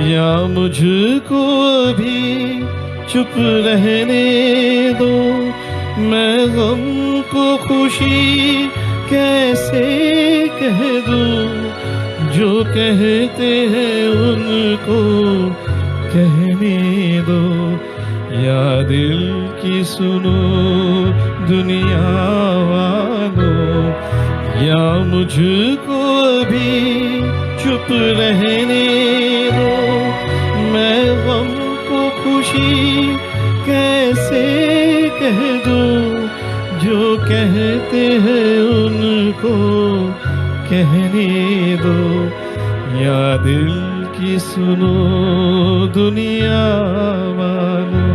या मुझको अभी चुप रहने दो, मैं गम को खुशी कैसे कह दूं, जो कहते हैं उनको कहने दो. या दिल की सुनो दुनिया वालों, या मुझको अभी चुप रहने दो, मैं गम को खुशी कैसे कह दूं, जो कहते हैं उनको कहने दो. या दिल की सुनो दुनिया वालों.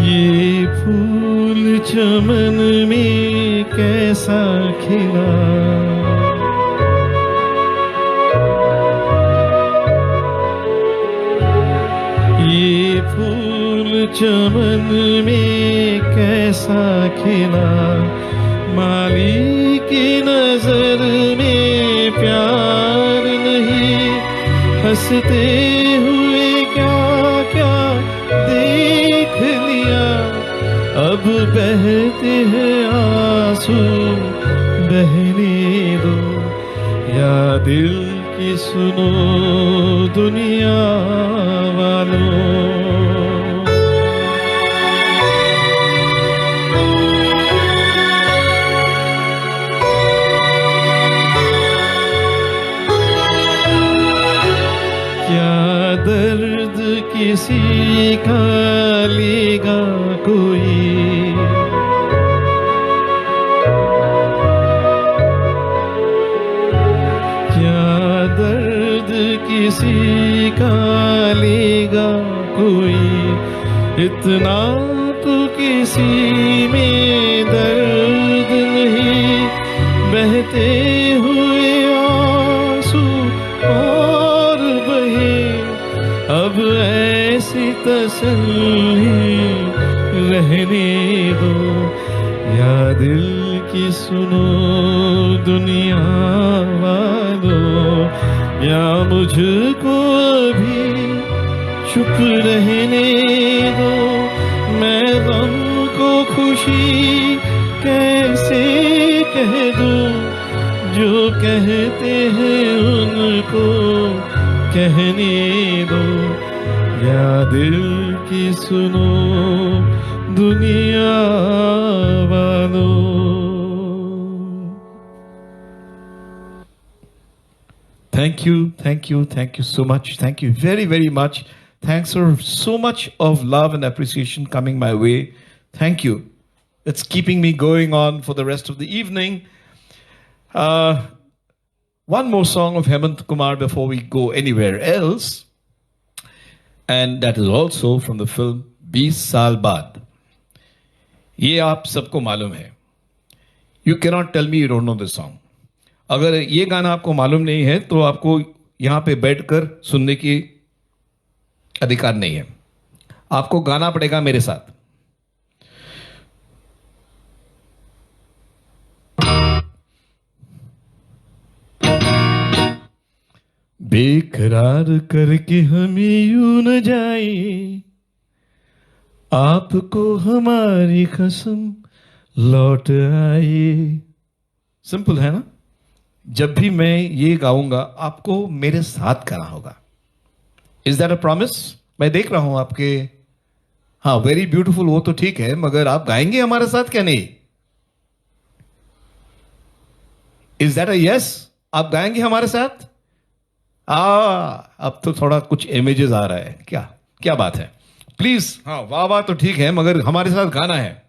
ये फूल चमन में कैसा खिला, ये फूल चमन में कैसा खिला, माली की नजर में प्यार नहीं, हंसते हुए क्या क्या देख लिया, अब बहते हैं आंसू बहने दो. या दिल की सुनो दुनिया वालों. क्या दर्द किसी का लेगा कोई, क्या दर्द किसी का लेगा कोई, इतना तो किसी में दर्द नहीं, बहते हुए आंसू और बहे, अब ऐसी तसल्ली रहने दो. या दिल की सुनो दुनिया वालों, या मुझको अभी चुप रहने दो, मैं गम को खुशी कैसे कह दूं, जो कहते हैं उनको कहने दो. या दिल की सुनो दुनिया वालों. Thank you so much. Thank you very, very much. Thanks for so much of love and appreciation coming my way. Thank you. It's keeping me going on for the rest of the evening. One more song of Hemant Kumar before we go anywhere else. And that is also from the film 20 साल बाद. ये आप सबको मालूम है. You cannot tell me you don't know this song. अगर ये गाना आपको मालूम नहीं है तो आपको यहां पे बैठकर सुनने की अधिकार नहीं है. आपको गाना पड़ेगा मेरे साथ. बेकरार करके हम यूं न जाए, आपको हमारी कसम लौट आए. सिंपल है ना. जब भी मैं ये गाऊंगा आपको मेरे साथ करना होगा. Is that a promise? मैं देख रहा हूं आपके हाँ, वेरी ब्यूटीफुल वो तो ठीक है, मगर आप गाएंगे हमारे साथ क्या नहीं? Is that a yes? आप गाएंगे हमारे साथ? अब तो थोड़ा कुछ इमेजेस आ रहा है। क्या क्या बात है? प्लीज, हाँ, वाह वाह तो ठीक है, मगर हमारे साथ गाना है।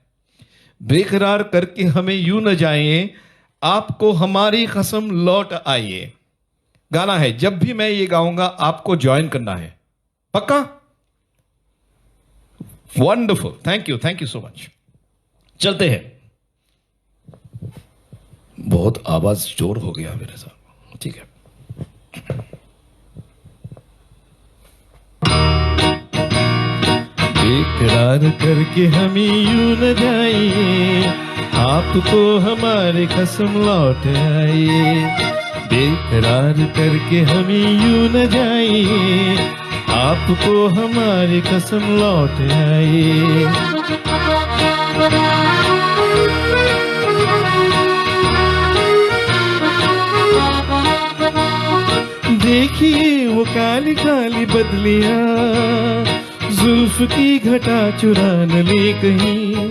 बेकरार करके हमें यूं न जाइए, आपको हमारी कसम लौट आइए। गाना है, जब भी मैं ये गाऊंगा आपको ज्वाइन करना है, पक्का? Wonderful, thank you so much. चलते हैं। बहुत आवाज जोर हो गया मेरे साथ, ठीक है। बेकरार करके हमें यूं न जाइए, आपको हमारी कसम लौट आइए। बेकरार करके हमें यूं न जाइए, आपको हमारी कसम लौट आइए। देखिए वो काली काली बदलियां, जुल्फ की घटा चुरा न ले कहीं,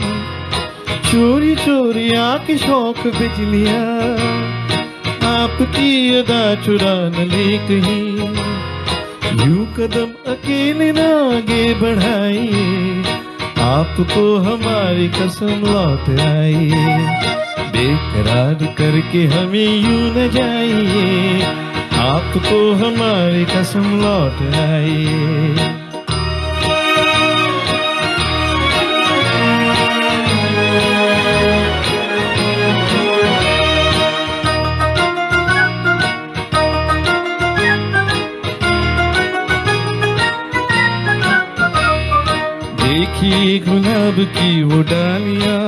चोरी चोरी आके शौक बिजलियां, आपकी अदा चुरा न ले कहीं। यूं कदम अकेले ना आगे बढ़ाइए, आपको हमारी कसम लौट आइए। बेकरार करके हमें यूं न जाइए, आपको हमारी कसम लौट आइए। देखिए गुलाब की वो डालियां,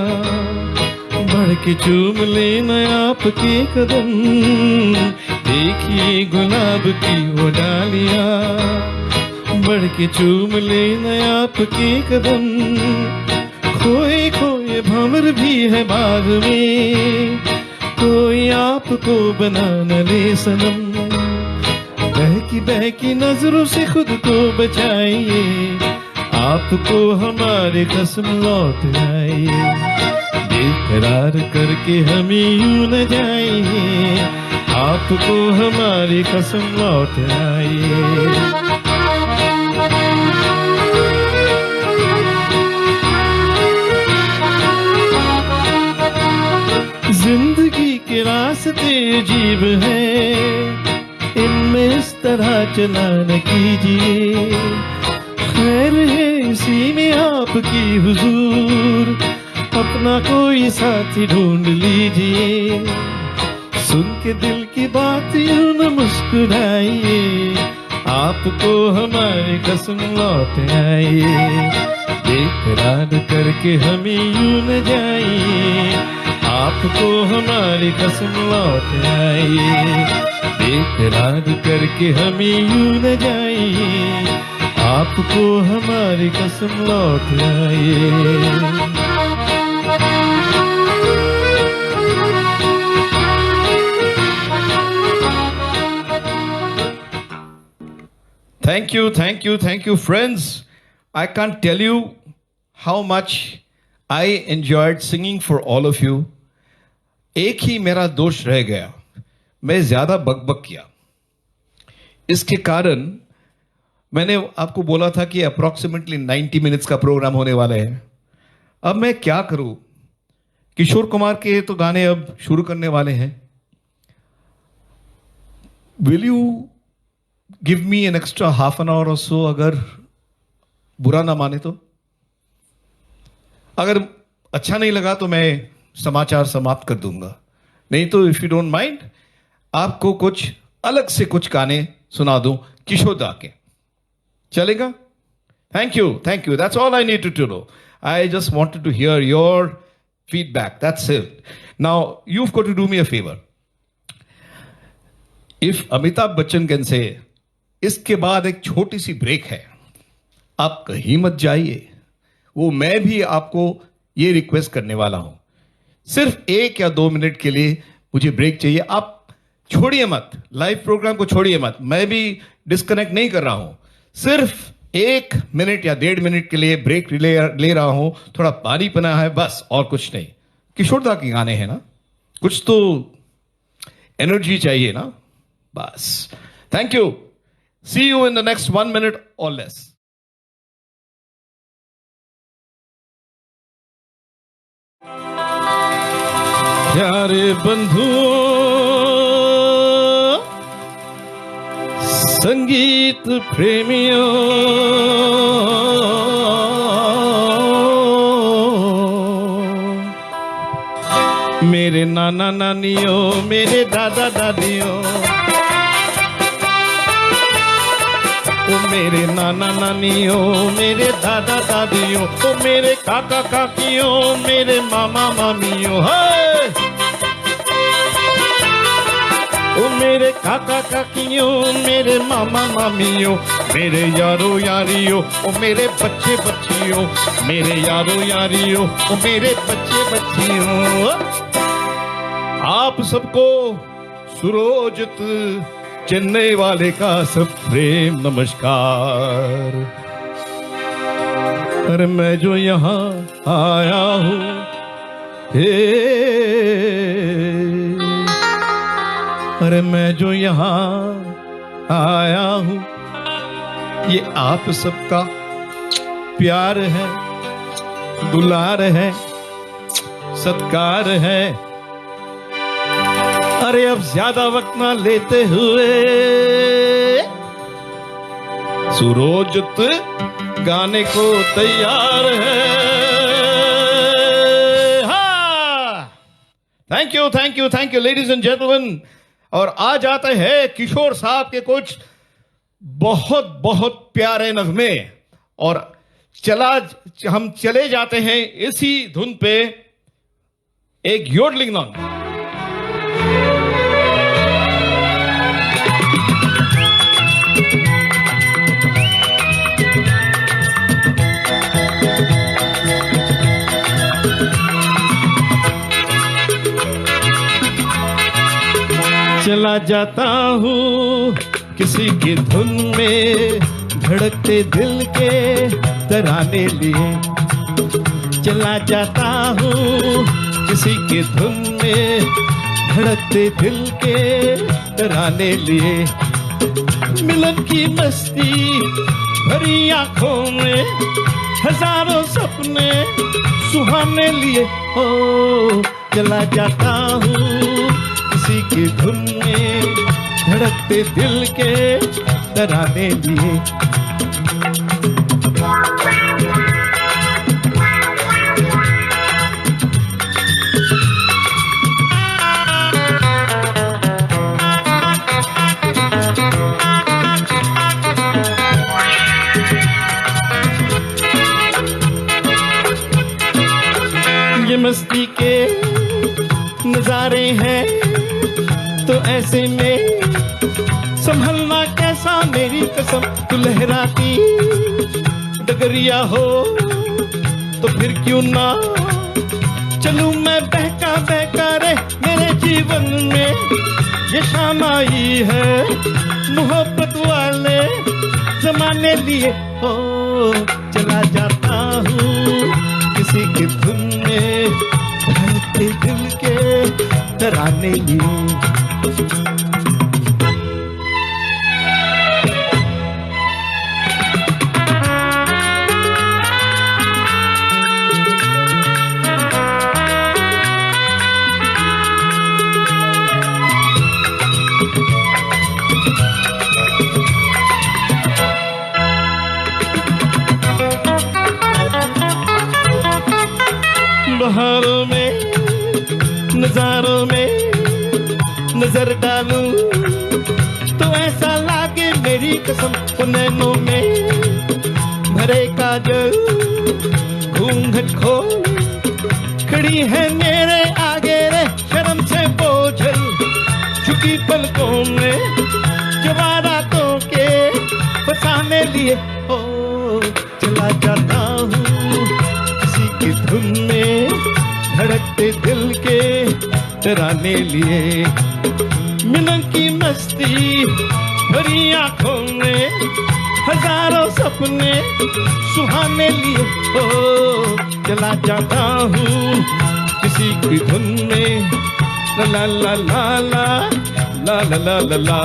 बढ़ के चूम लेना आपके कदम। देखिए गुलाब की वो डालियां, बढ़ के चूम लेना आपके कदम। खोए खोए भंवर भी है बाग में, कोई आपको बना न ले सनम। बहकी नजरों से खुद को बचाइए, आपको हमारे कसम लौट आइए। बेकरार करके हमें यूं न जाइए, आपको हमारी कसम लौट आइए। जिंदगी के रास्ते अजीब है, इनमें इस तरह चला न कीजिए। खैर है इसी में आपकी हुजूर, अपना कोई साथी ढूंढ लीजिए। सुन के दिल की बात यूं न मुस्कुराइए, आपको हमारी कसम लौट आइए। बेकरार करके हमें यूं न जाइए, आपको हमारी कसम लौट आइए। बेकरार करके हमें यूं न जाइए, आपको हमारी कसम लौट आइए। Thank you, friends. I can't tell you how much I enjoyed singing for all of you. एक ही मेरा दोष रह गया, मैं ज्यादा बकबक किया। इसके कारण मैंने आपको बोला था कि अप्रोक्सीमेटली 90 मिनट्स का प्रोग्राम होने वाला है। अब मैं क्या करूं? किशोर कुमार के तो गाने अब शुरू करने वाले हैं। Will you give me an extra half an hour और सो, अगर बुरा ना माने तो? अगर अच्छा नहीं लगा तो मैं समाचार समाप्त कर दूंगा, नहीं तो इफ यू डोंट माइंड, आपको कुछ अलग से कुछ गाने सुना दूं किशोर दा के, चलेगा? Thank you, that's all I need to know. I just wanted to hear your feedback, that's it. Now you've got to do me a favor. If Amitabh Bachchan can say, इसके बाद एक छोटी सी ब्रेक है, आप कहीं मत जाइए। वो मैं भी आपको ये रिक्वेस्ट करने वाला हूं, सिर्फ 1 या 2 मिनट के लिए मुझे ब्रेक चाहिए। आप छोड़िए मत, लाइव प्रोग्राम को छोड़िए मत, मैं भी डिस्कनेक्ट नहीं कर रहा हूं। सिर्फ 1 मिनट या 1.5 मिनट के लिए ब्रेक ले रहा हूं, थोड़ा पानी पीना है, बस, और कुछ नहीं। किशोरदा के गाने हैं ना, कुछ तो एनर्जी चाहिए ना, बस। Thank you. See you in the next 1 minute और लेस। प्यारे बंधुओं, संगीत प्रेमियों, मेरे नाना नानियों, मेरे दादा दादियों, ओ मेरे नाना नानियों, मेरे दादा दादियों, ओ मेरे काका काकियों, मेरे मामा मामियों, है ओ मेरे काका काकियों, मेरे मामा मामियों, मेरे यारो यारियों, ओ मेरे बच्चे बच्चियों, मेरे यारो यारियों, ओ मेरे बच्चे बच्चियों, आप सबको सुरोजित चेन्नई वाले का सब प्रेम नमस्कार। अरे मैं जो यहाँ आया हूँ, अरे मैं जो यहाँ आया हूँ, ये आप सबका प्यार है, दुलार है, सत्कार है। अरे अब ज्यादा वक्त ना लेते हुए सुरोजित गाने को तैयार है। Thank you, thank you, thank you ladies and gentleman. और आज आते हैं किशोर साहब के कुछ बहुत बहुत प्यारे नगमे, और हम चले जाते हैं इसी धुन पे एक योडलिंग नॉन। चला जाता हूँ किसी की धुन में, धड़कते दिल के तराने लिए। चला जाता हूँ किसी की धुन में, धड़कते दिल के तराने लिए। मिलन की मस्ती भरी आंखों में, हजारों सपने सुहाने लिए। ओ चला जाता हूँ किसी की धुन में, धड़कते दिल के तराने लिए। ये मस्ती के नजारे हैं तो ऐसे में संभलना कैसा, मेरी कसम। तू लहराती डगरिया हो तो फिर क्यों ना चलूं मैं बहका बहका रे। मेरे जीवन में ये शाम आई है, मोहब्बत वाले जमाने लिए। ओ चला जाता हूँ किसी की धुन में, धड़कते दिल के तराने लिए। बहारों में नजारों में नजर डालूं तो ऐसा लागे मेरी कसम। नैनों में भरे काजल घूंघट खोल खड़ी है मेरे आगे रे, शर्म से बोझल झुकी पलकों में जवारातों के फसाने लिए। ओ चला जाता हूँ किसी की धुन में, धड़कते दिल के तराने लिए। मिलन की मस्ती भरी आंखों में, हजारों सपने सुहाने लिए हो चला जाता हूँ किसी की धुन में ला ला ला ला ला ला ला ला ला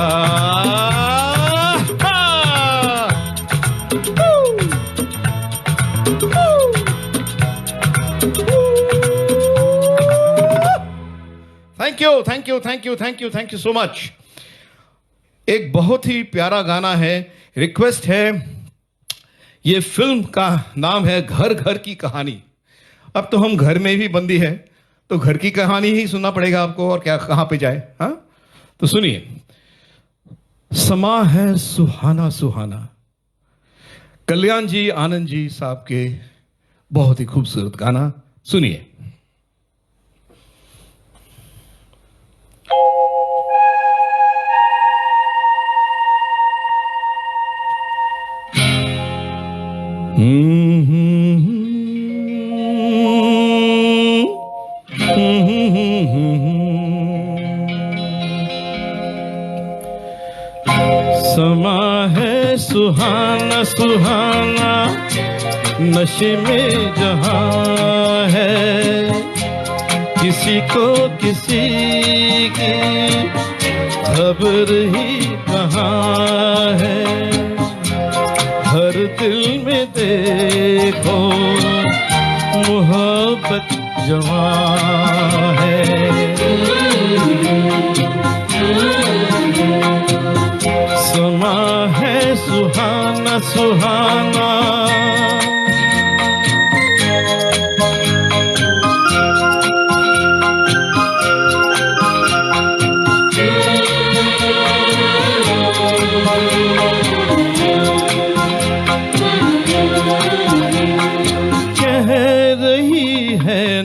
thank you thank you thank you thank you thank you so much. एक बहुत ही प्यारा गाना है, रिक्वेस्ट है। ये फिल्म का नाम है घर घर की कहानी। अब तो हम घर में भी बंदी है तो घर की कहानी ही सुनना पड़ेगा आपको, और क्या कहां पे जाए। हाँ तो सुनिए, समा है सुहाना सुहाना, कल्याण जी आनंद जी साहब के बहुत ही खूबसूरत गाना सुनिए। समा है सुहाना सुहाना, नशे में जहां है, किसी को किसी की खबर ही कहाँ है। हर दिल में देखो मोहब्बत जवां है। समा है सुहाना सुहाना,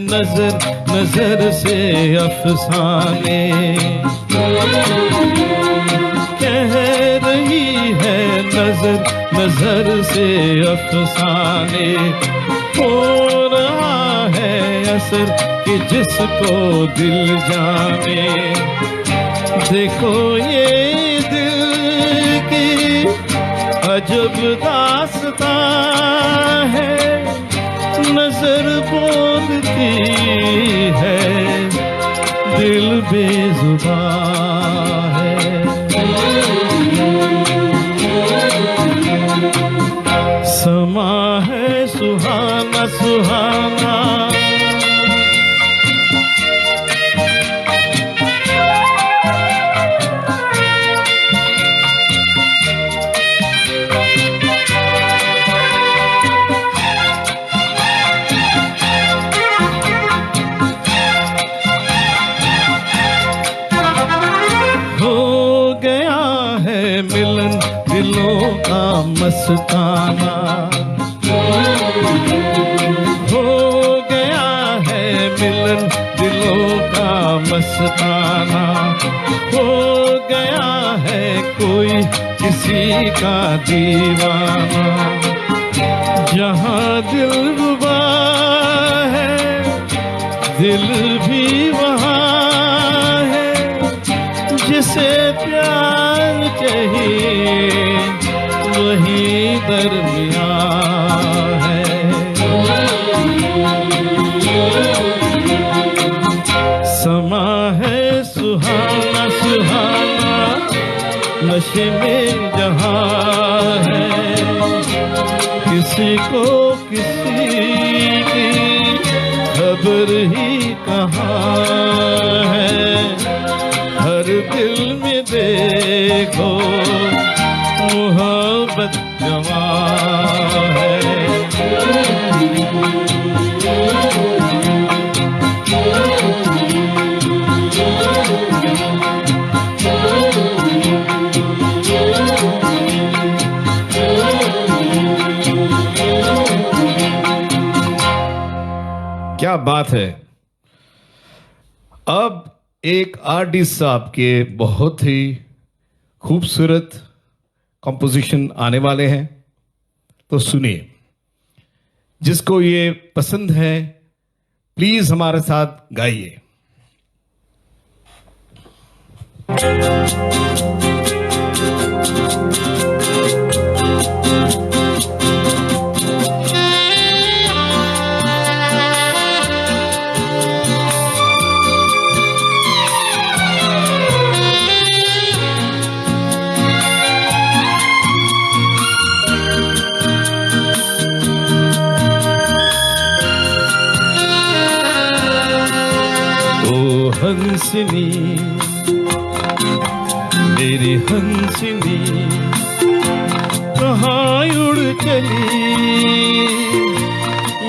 नजर नजर से अफसाने, कह रही है नजर नजर से अफसाने। हो रहा है असर कि जिसको दिल जाने। देखो ये दिल की अजब दास्तां है, नजर बोलती है दिल बेजुबान है। समा है सुहाना सुहाना, मस्ताना हो गया है मिलन दिलों का मस्ताना। हो गया है कोई किसी का दीवाना। जहाँ दिल रुबा है दिल भी वहाँ है, जिसे प्यार चाहिए वही दरमियाँ है। समा है सुहाना सुहाना, नशे में जहाँ है, किसी को किसी की खबर ही कहाँ है। हर दिल में देखो मोहब्बत जवां है। क्या बात है। अब एक आर्टिस्ट साहब के बहुत ही खूबसूरत कंपोजिशन आने वाले हैं, तो सुनिए। जिसको ये पसंद है प्लीज हमारे साथ गाइए। हंसनी मेरी हंसनी कहाँ उड़ चली,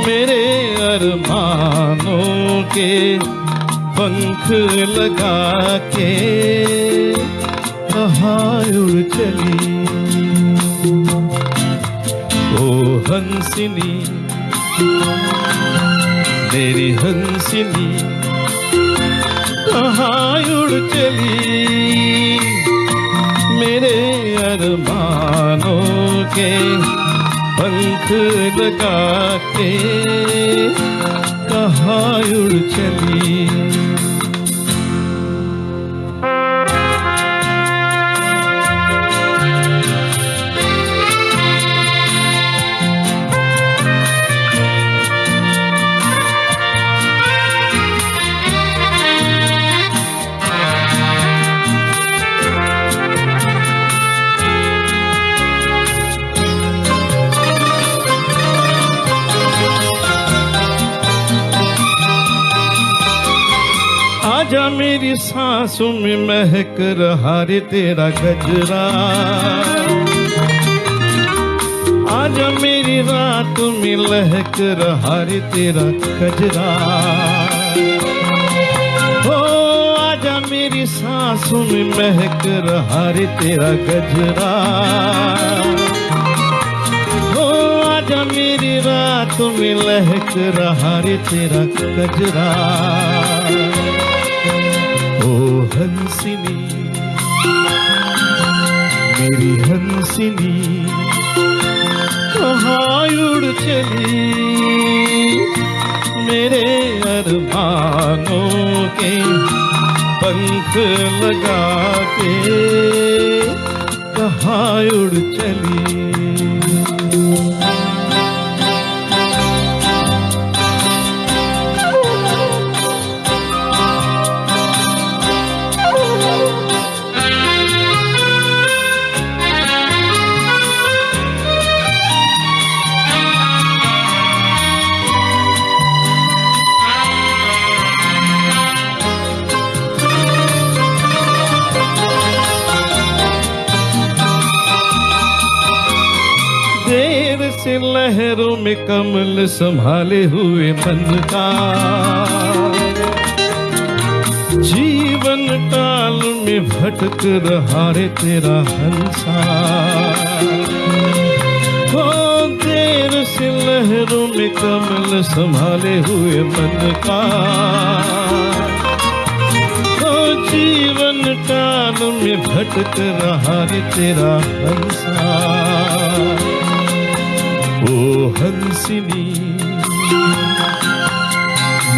मेरे अरमानों के पंख लगा के कहाँ उड़ चली। ओ हंसनी मेरी हंसनी कहाँ उड़ चली, मेरे अरमानों के पंख लगा के कहाँ उड़ चली। आजा मेरी सांसों में महक रहा रे तेरा गजरा, आजा मेरी रातों में लहक रहा रे तेरा गजरा। ओ आजा मेरी सांसों में महक रहा रे तेरा गजरा, ओ आजा मेरी रातों में लहक रहा रे तेरा गजरा। ओ हंसनी मेरी हंसनी कहाँ उड़ चली, मेरे अरमानों के पंख लगा के कहाँ उड़ चली। देर से लहरों में कमल संभाले हुए मन का, जीवन काल में भटक रहा रे तेरा हंसा। हो देर से लहरों में कमल संभाले हुए मन का, हो जीवन काल में भटक रहा रे तेरा हंसा। ओ हंसनी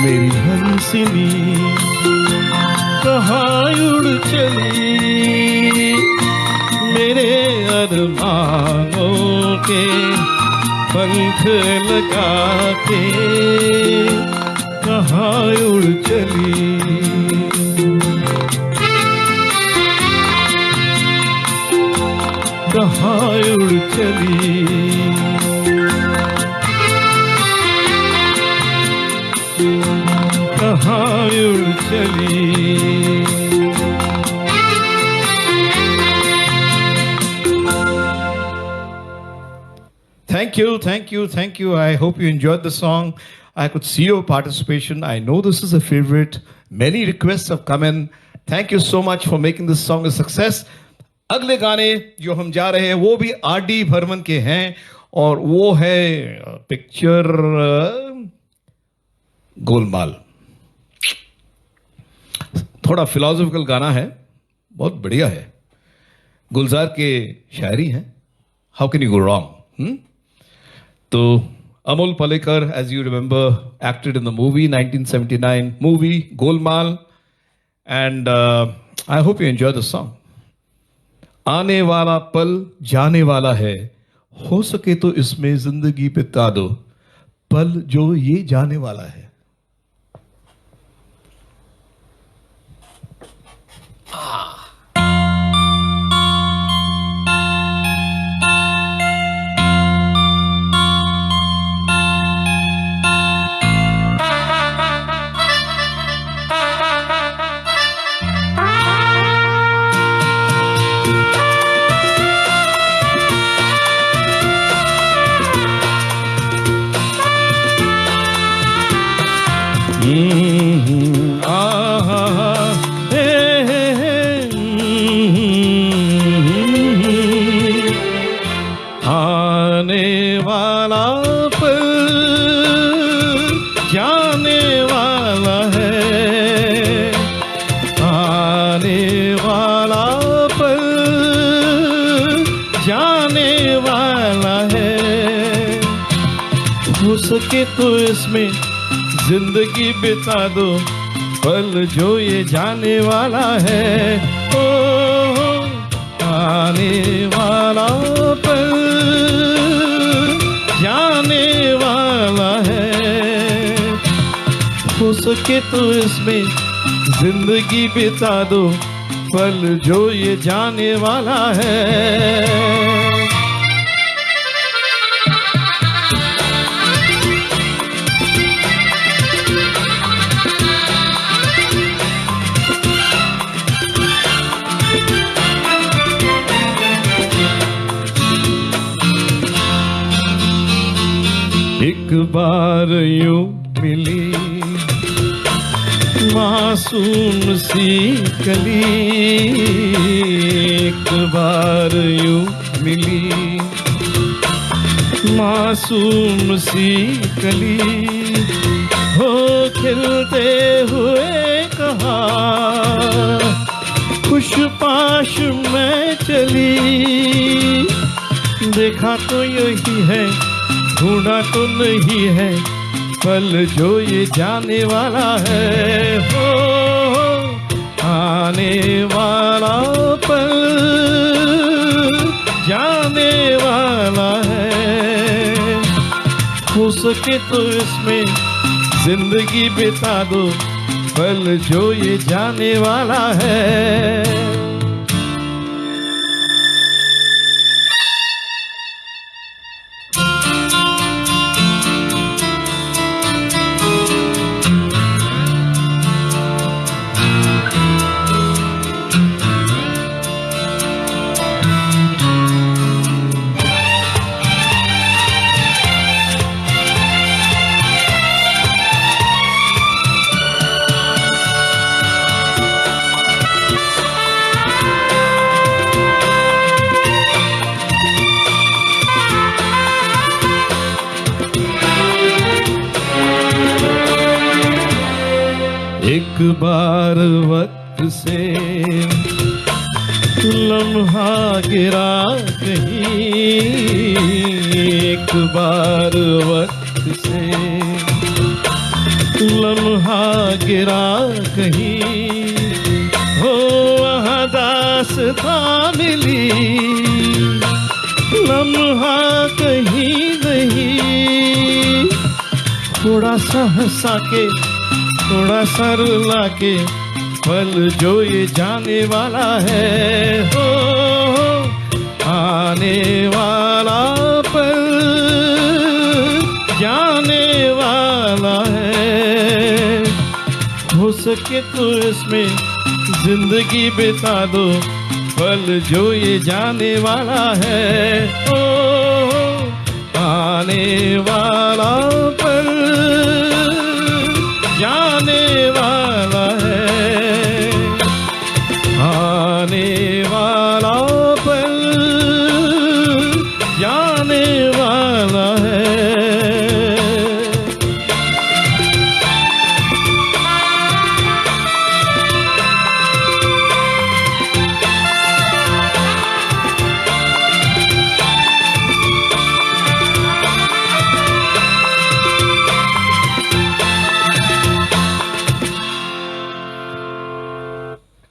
मेरी हंसनी कहाँ उड़ चली, मेरे अरमानों के पंख लगा के कहाँ उड़ चली। कहाँ उड़ चली। कहाँ उड़ चली। Thank you, thank you, thank you. I hope you enjoyed the song. I could see your participation. I know this is a favorite. Many requests have come in. Thank you so much for making this song a success. अगले गाने जो हम जा रहे हैं वो भी RD. Burman के हैं और वो है पिक्चर गोलमाल। थोड़ा फिलोसॉफिकल गाना है, बहुत बढ़िया है। गुलजार के शायरी हैं। How can you go wrong. तो Amol Palekar, as you remember, acted in the movie 1979 movie Golmaal, and I hope you enjoy the song. आने वाला पल जाने वाला है, हो सके तो इसमें जिंदगी बिता दो, पल जो ये जाने वाला है। वाला पल जाने वाला है, आने वाला पल जाने वाला है। हो सके तो इसमें जिंदगी बिता दो, पल जो ये जाने वाला है। ओ आने वाला पल जाने वाला है। हो सके तो इसमें जिंदगी बिता दो, पल जो ये जाने वाला है। एक बार यूं मिली मासूम सी कली, एक बार यूं मिली मासूम सी कली, हो खिलते हुए कहा खुश पाश में चली। देखा तो यही है, ढूंढा तो नहीं है, पल जो ये जाने वाला है। हो आने वाला पल जाने वाला है। हो सके तो इसमें जिंदगी बिता दो, पल जो ये जाने वाला है। एक बार वक्त से लम्हा गिरा कहीं, एक बार वक्त से लम्हा गिरा कहीं, हो वहाँ दास्तां मिली लम्हा कहीं नहीं। थोड़ा सा हंसा के थोड़ा सा रुला के, पल जो ये जाने वाला है। हो आने वाला पल जाने वाला है। हो सके तो इसमें जिंदगी बिता दो, पल जो ये जाने वाला है। ओ आने वाला पल जाने वाला है, आने वाला पल जाने वाला है।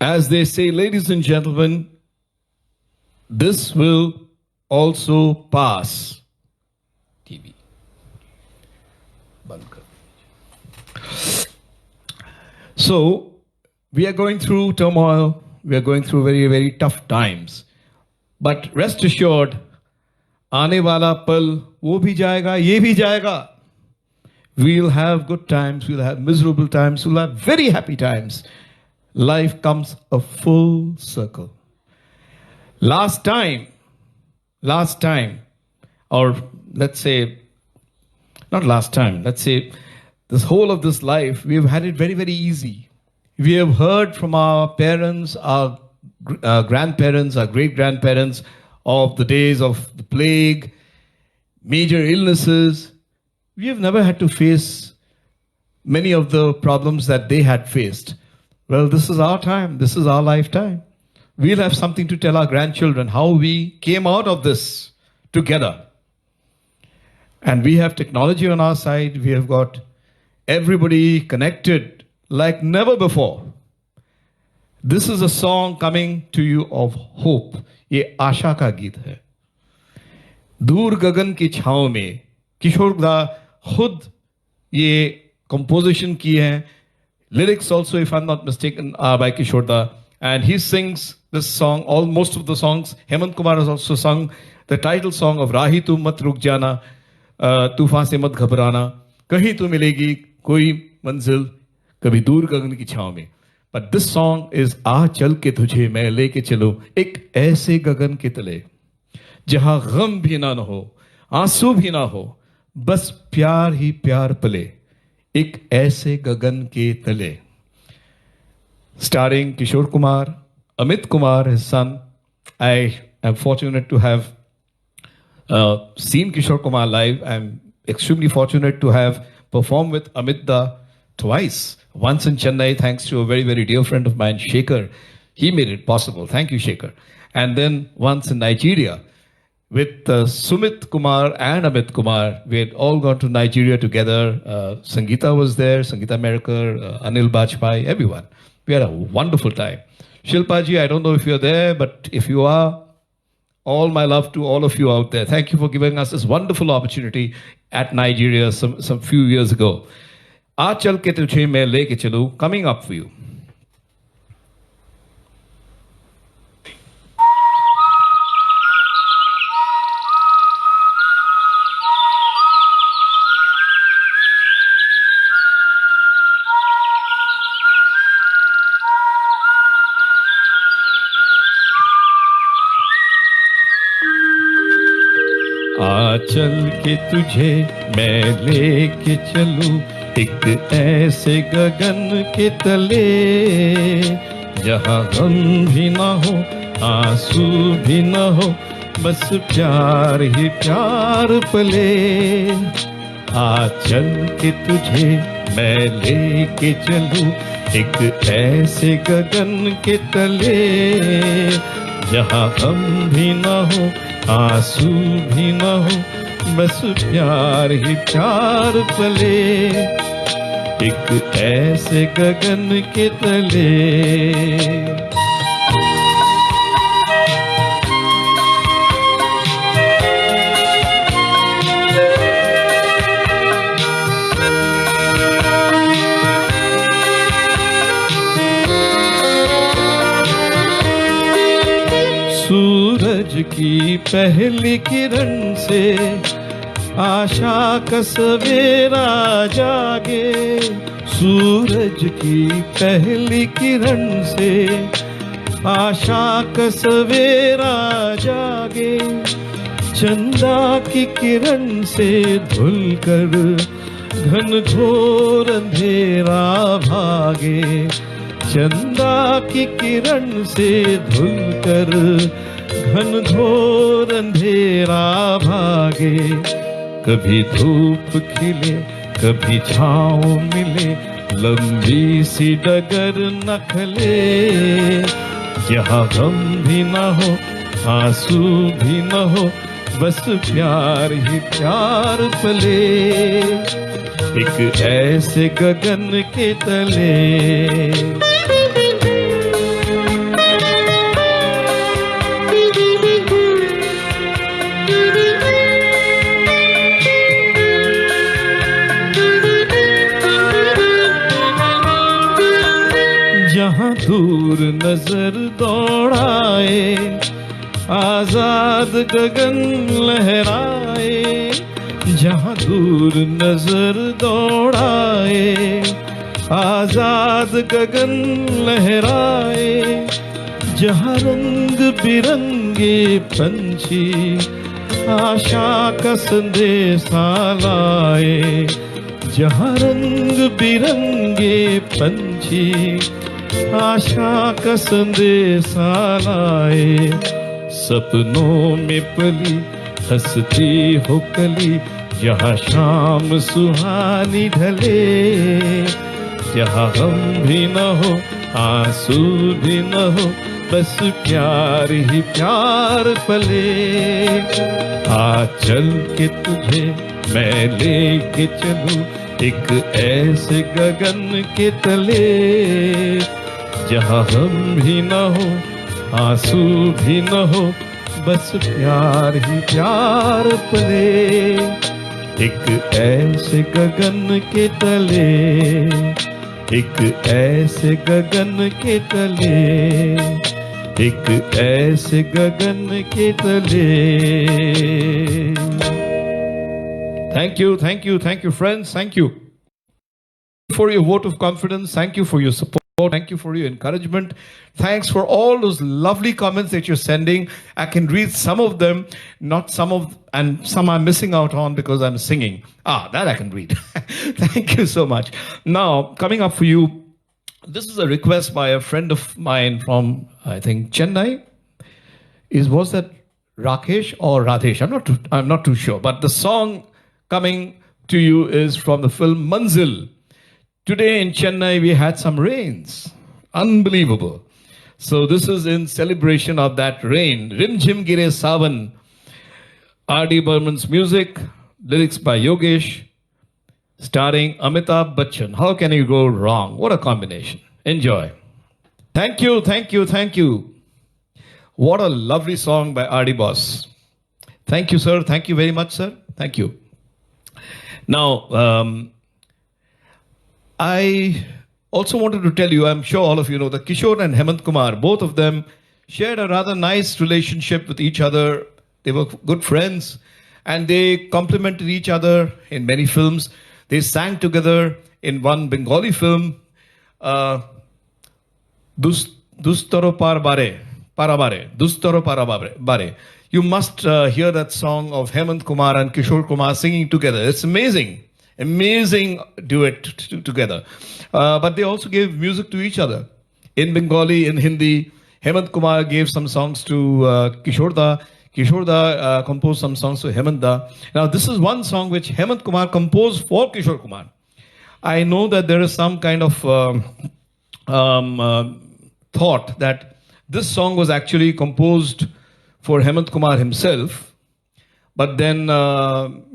As they say, ladies and gentlemen, this will also pass. TV. So, we are going through turmoil, we are going through very, very tough times. But rest assured, आने वाला पल वो भी जाएगा, ये भी जाएगा. We'll have good times, we'll have miserable times, we'll have very happy times. Life comes a full circle. Last time, or let's say, not last time, let's say this whole of this life, we've had it very, very easy. We have heard from our parents, our grandparents, our great-grandparents of the days of the plague, major illnesses. We have never had to face many of the problems that they had faced. Well, this is our time. This is our lifetime. We'll have something to tell our grandchildren how we came out of this together. And we have technology on our side. We have got everybody connected like never before. This is a song coming to you of hope. ये आशा का गीत है. दूर गगन की छांव में किशोर दा खुद ये कंपोजिशन की है. Lyrics also, if I'm not mistaken, are by Kishore Da. And he sings this song, most of the songs. Hemant Kumar has also sung the title song of Rahi Tu Mat Ruk Jana, तूफान से मत घबराना, कहीं तो मिलेगी कोई मंजिल कभी दूर गगन की छांव में. But this song is आ चल के तुझे मैं लेके चलो एक ऐसे गगन के तले जहां गम भी ना हो, आंसू भी ना हो, बस प्यार ही प्यार पले एक ऐसे गगन के तले. Starring Kishore Kumar, Amit Kumar, his son. I am fortunate to have seen Kishore Kumar live. I'm extremely fortunate to have performed with Amit Da twice. Once in Chennai, thanks to a very, very dear friend of mine, Shekhar. He made it possible. Thank you, Shekhar. And then once in Nigeria with Sumit Kumar and Amit Kumar. We had all gone to Nigeria together. Sangeeta was there, Sangeeta America, Anil Bajpai, everyone. We had a wonderful time. Shilpa ji, I don't know if you're there, but if you are, all my love to all of you out there. Thank you for giving us this wonderful opportunity at Nigeria some few years ago. Aa chal ke tujhe main leke chalu, coming up for you. चल के तुझे मैं लेके चलूं एक ऐसे गगन के तले जहां गम भी ना हो, आंसू भी ना हो, बस प्यार ही प्यार पले. आ चल के तुझे मैं लेके चलूं एक ऐसे गगन के तले जहां गम भी ना हो, आंसू भी न हो, बस प्यार ही प्यार पले एक ऐसे गगन के तले. सूरज की पहली किरण से आशा का सवेरा जागे. सूरज की पहली किरण से आशा का सवेरा जागे. चंदा की किरण से धुलकर घन घोर अंधेरा भागे. चंदा की किरण से धुलकर घन घोर अंधेरा भागे. कभी धूप खिले कभी छाँव मिले, लंबी सी डगर न खले जहाँ गम भी न हो, आंसू भी न हो, बस प्यार ही प्यार पले एक ऐसे गगन के तले. जहाँ दूर नजर दौड़ाए, आजाद गगन लहराए. जहाँ दूर नजर दौड़ाए, आजाद गगन लहराए. जहाँ रंग बिरंगे पंछी आशा का संदेशा लाए. जहाँ रंग बिरंगे पंछी आशा का संदेशा लाए. सपनों में पली हंसती हो कली जहाँ शाम सुहानी ढले, जहाँ हम भी न हो आंसू भी न हो, बस प्यार ही प्यार पले। आ चल के तुझे मैं लेके चलूं एक ऐसे गगन के तले, जहाँ हम भी न हो आंसू भी न हो, बस प्यार ही प्यार पले। एक ऐसे गगन के तले, एक ऐसे गगन के तले, एक ऐसे गगन के तले। Thank you, thank you, thank you, friends. Thank you for your vote of confidence. Thank you for your support. Thank you for your encouragement. Thanks for all those lovely comments that you're sending. I can read some of them, not some of, and some I'm missing out on because I'm singing. That I can read. Thank you so much. Now, coming up for you, this is a request by a friend of mine from, I think, Chennai. Was that Rakesh or Radhesh? I'm not too sure. But the song coming to you is from the film Manzil. Today in Chennai, we had some rains. Unbelievable. So this is in celebration of that rain. Rim Jhim Gire Savan. R.D. Burman's music, lyrics by Yogesh, starring Amitabh Bachchan. How can you go wrong? What a combination. Enjoy. Thank you, thank you, thank you. What a lovely song by R.D. Boss. Thank you, sir. Thank you very much, sir. Thank you. Now, I also wanted to tell you, I'm sure all of you know, that Kishore and Hemant Kumar, both of them shared a rather nice relationship with each other. They were good friends and they complemented each other in many films. They sang together in one Bengali film, Dustaro Parabare. Dustaro Parabare. You must hear that song of Hemant Kumar and Kishore Kumar singing together. It's amazing. Amazing duet together. But they also gave music to each other. In Bengali, in Hindi, Hemant Kumar gave some songs to Kishore Da. Kishore Da composed some songs to Hemant Da. Now, this is one song which Hemant Kumar composed for Kishore Kumar. I know that there is some kind of thought that this song was actually composed for Hemant Kumar himself, but then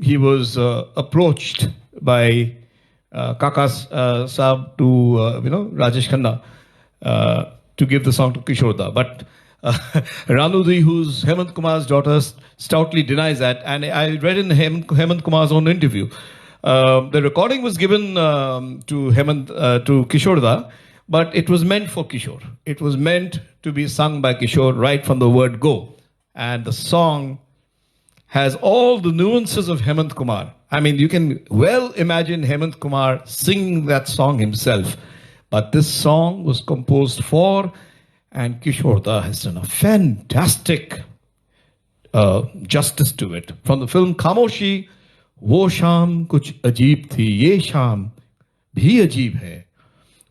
he was approached by Kakas Saab to, Rajesh Khanna to give the song to Kishore Da. But Ranudi, who's Hemant Kumar's daughter, stoutly denies that. And I read in Hemant Kumar's own interview, the recording was given to Kishore Da, but it was meant for Kishore. It was meant to be sung by Kishore right from the word go. And the song has all the nuances of Hemant Kumar. I mean, you can well imagine Hemant Kumar singing that song himself. But this song was composed for, and Kishore Da has done a fantastic justice to it. From the film Khamoshi, वो शाम कुछ अजीब थी, ये शाम भी अजीब है,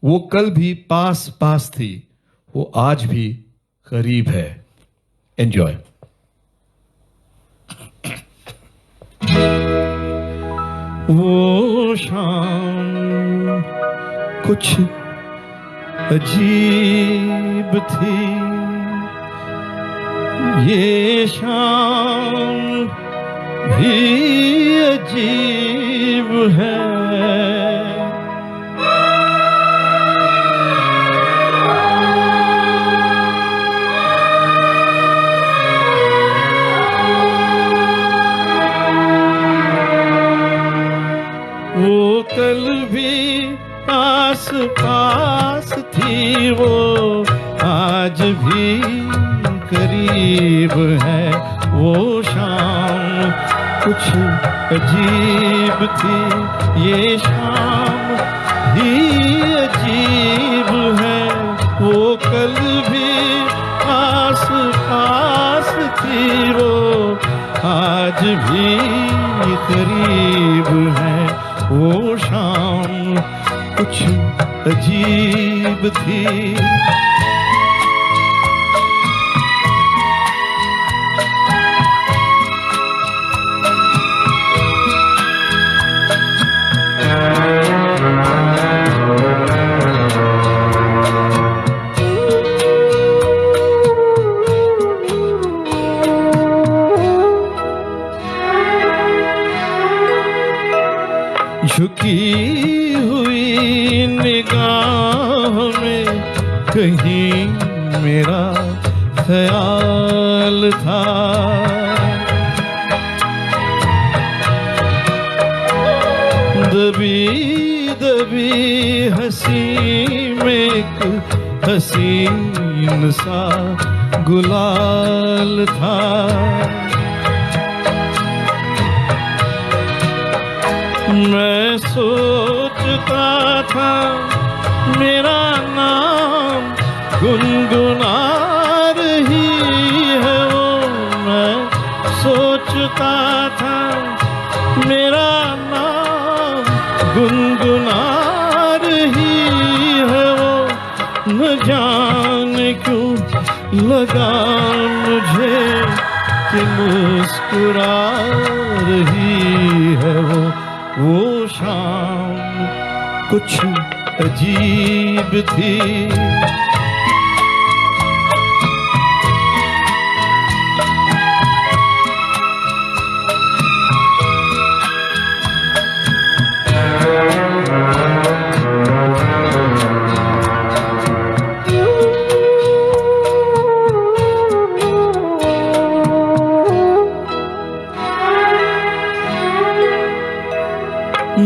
वो कल भी पास पास थी, वो आज भी करीब है. Enjoy. वो शाम कुछ अजीब थी, ये शाम भी अजीब है, वो कल भी पास पास थी, वो आज भी करीब है. वो शाम कुछ अजीब थी, ये शाम भी अजीब है, वो कल भी पास पास थी, वो आज भी करीब है. वो शाम कुछ अजीब थी. झुकी हुई निगाह में कहीं मेरा ख्याल था। दबी दबी हंसी में एक हसीन सा गुलाल था। मैं सोचता था मेरा नाम गुनगुना रही है वो। मैं सोचता था मेरा नाम गुनगुना रही है वो। न जाने क्यों लगा मुझे कि मुस्कुरा रही है वो शाम कुछ अजीब थी।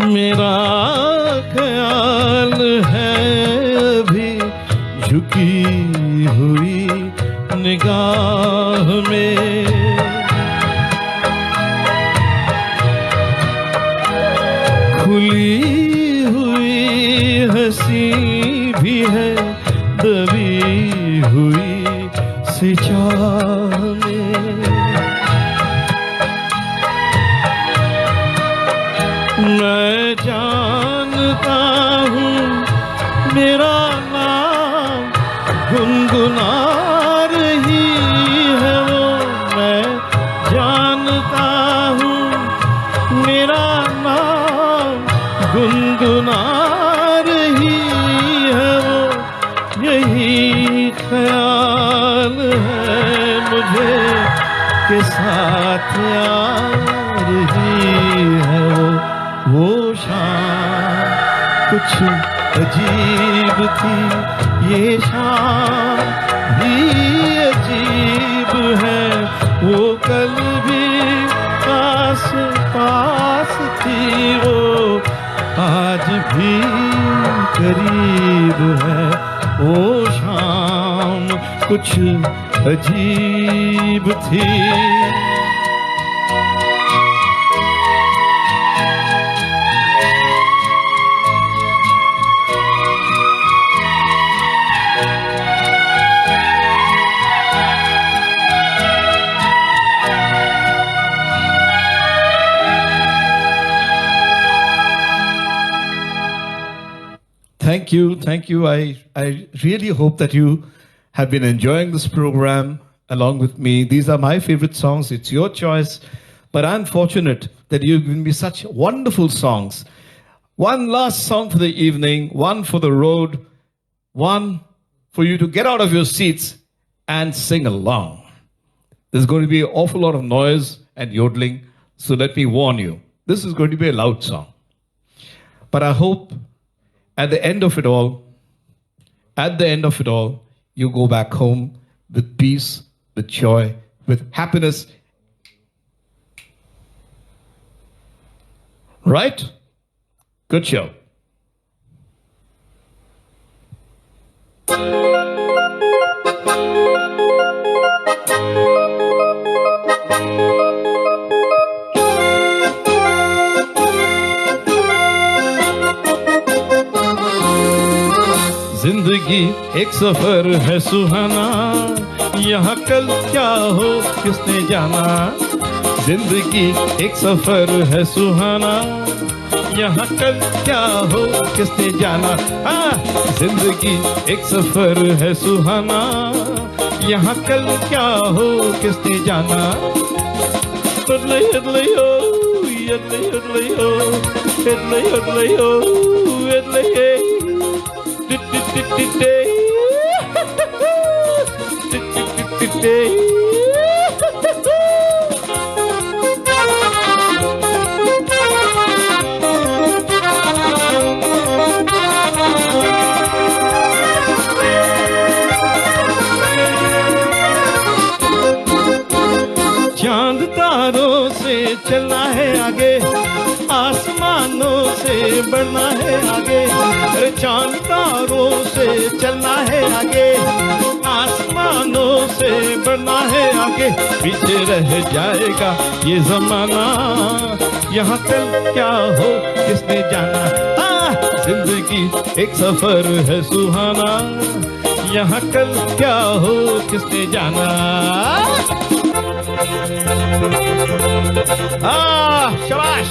मेरा ख्याल है अभी झुकी हुई निगाह में। खुली हुई हंसी भी है दबी हुई सी चाह में। मैं जानता हूँ मेरा नाम गुनगुना रही है वो। मैं जानता हूँ मेरा नाम गुनगुना रही है वो। यही ख्याल है मुझे के साथ आ रही है वो शाम कुछ अजीब थी। ये शाम भी अजीब है वो कल भी पास पास थी वो आज भी करीब है वो शाम कुछ अजीब थी। Thank you, thank you. I really hope that you have been enjoying this program along with me. These are my favorite songs. It's your choice. But I'm fortunate that you've given me such wonderful songs. One last song for the evening, one for the road, one for you to get out of your seats and sing along. There's going to be an awful lot of noise and yodeling, so let me warn you. This is going to be a loud song. But I hope at the end of it all, you go back home with peace, with joy, with happiness. Right? Good show. जिंदगी एक सफर है सुहाना, यहाँ कल क्या हो किसने जाना। जिंदगी एक सफर है सुहाना, यहाँ कल क्या हो किसने जाना। जिंदगी एक सफर है सुहाना, यहाँ कल क्या हो किसने जाना। यदले यदले हो, यदले यदले हो, यदले यदले हो, यदले आसमानों से बढ़ना है आगे, अरे चांद तारों से चलना है आगे, आसमानों से बढ़ना है आगे, पीछे रह जाएगा ये जमाना, यहाँ कल क्या हो किसने जाना। जिंदगी एक सफर है सुहाना, यहाँ कल क्या हो किसने जाना। शाबाश।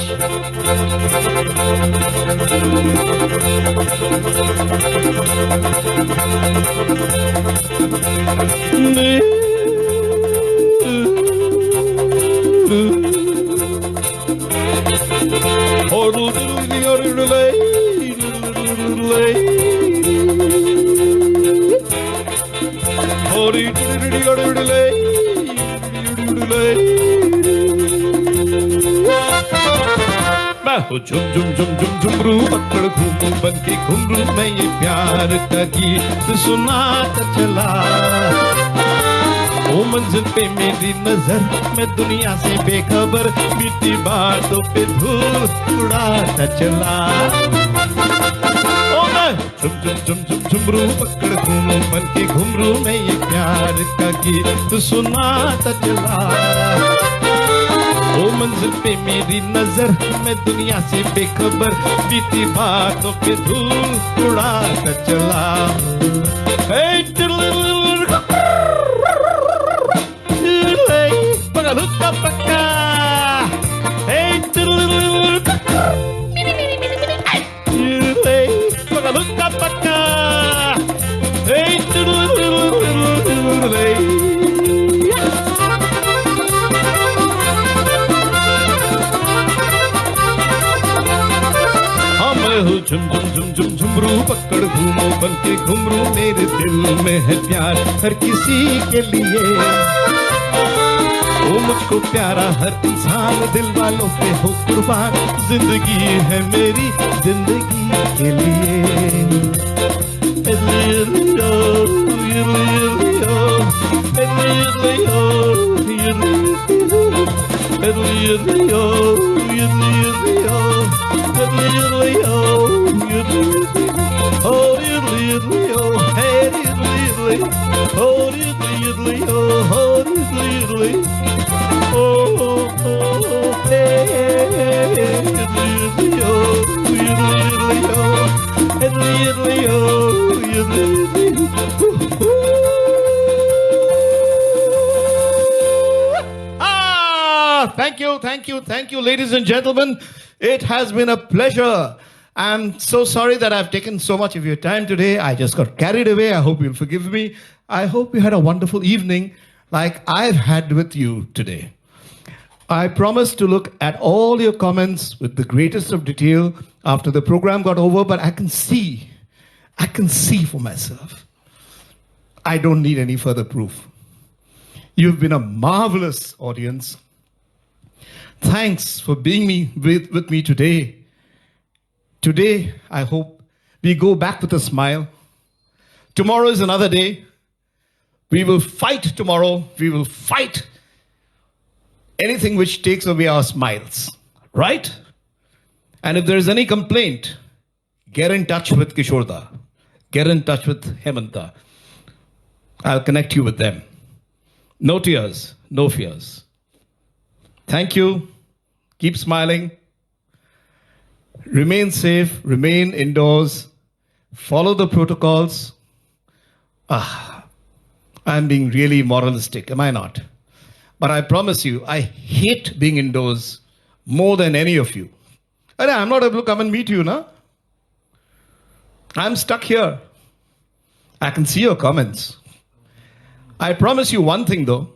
मैं हूँ झुम झुम झुम झुम झुमरू पकड़ घूमू बन के घुमरू, मैं ये प्यार का गीत सुनाता चला। ओ मंजिल पे मेरी नजर, मैं दुनिया से बेखबर, मीठी बातों पे धूल उड़ाता चला। ओ मैं झुम झुम झुम झुम झुमरू पकड़ घूमू बन के घुमरू, मैं ये प्यार का गीत सुनाता चला। ओ मंजिल पे मेरी नजर, मैं दुनिया से बेखबर, बीती बातों पे धूल उड़ाता चला। पका पक्का पका पक्का। झुम झुम झुम झुम झुमरू पकड़ घूमो बन के घुमरू, मेरे दिल में है प्यार हर किसी के लिए। ओ मुझको प्यारा हर इंसान, दिल वालों पे हो कुर्बान, जिंदगी है मेरी जिंदगी के लिए। Thank you, ladies and gentlemen. It has been a pleasure. I'm so sorry that I've taken so much of your time today. I just got carried away. I hope you'll forgive me. I hope you had a wonderful evening like I've had with you today. I promise to look at all your comments with the greatest of detail after the program got over, but I can see for myself. I don't need any further proof. You've been a marvelous audience. Thanks for being with me today. Today, I hope we go back with a smile. Tomorrow is another day. We will fight tomorrow. We will fight anything which takes away our smiles. Right? And if there is any complaint, get in touch with Kishorda. Get in touch with Hemanta. I'll connect you with them. No tears, no fears. Thank you. Keep smiling. Remain safe. Remain indoors. Follow the protocols. I'm being really moralistic, am I not? But I promise you, I hate being indoors more than any of you. I'm not able to come and meet you, na? I'm stuck here. I can see your comments. I promise you one thing though.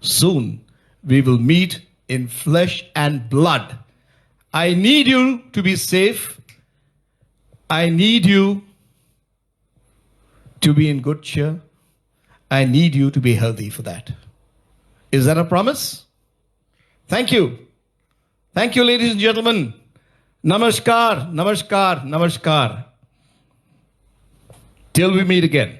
Soon we will meet in flesh and blood. I need you to be safe. I need you to be in good cheer. I need you to be healthy for that. Is that a promise? Thank you. Thank you, ladies and gentlemen. Namaskar, namaskar, namaskar. Till we meet again.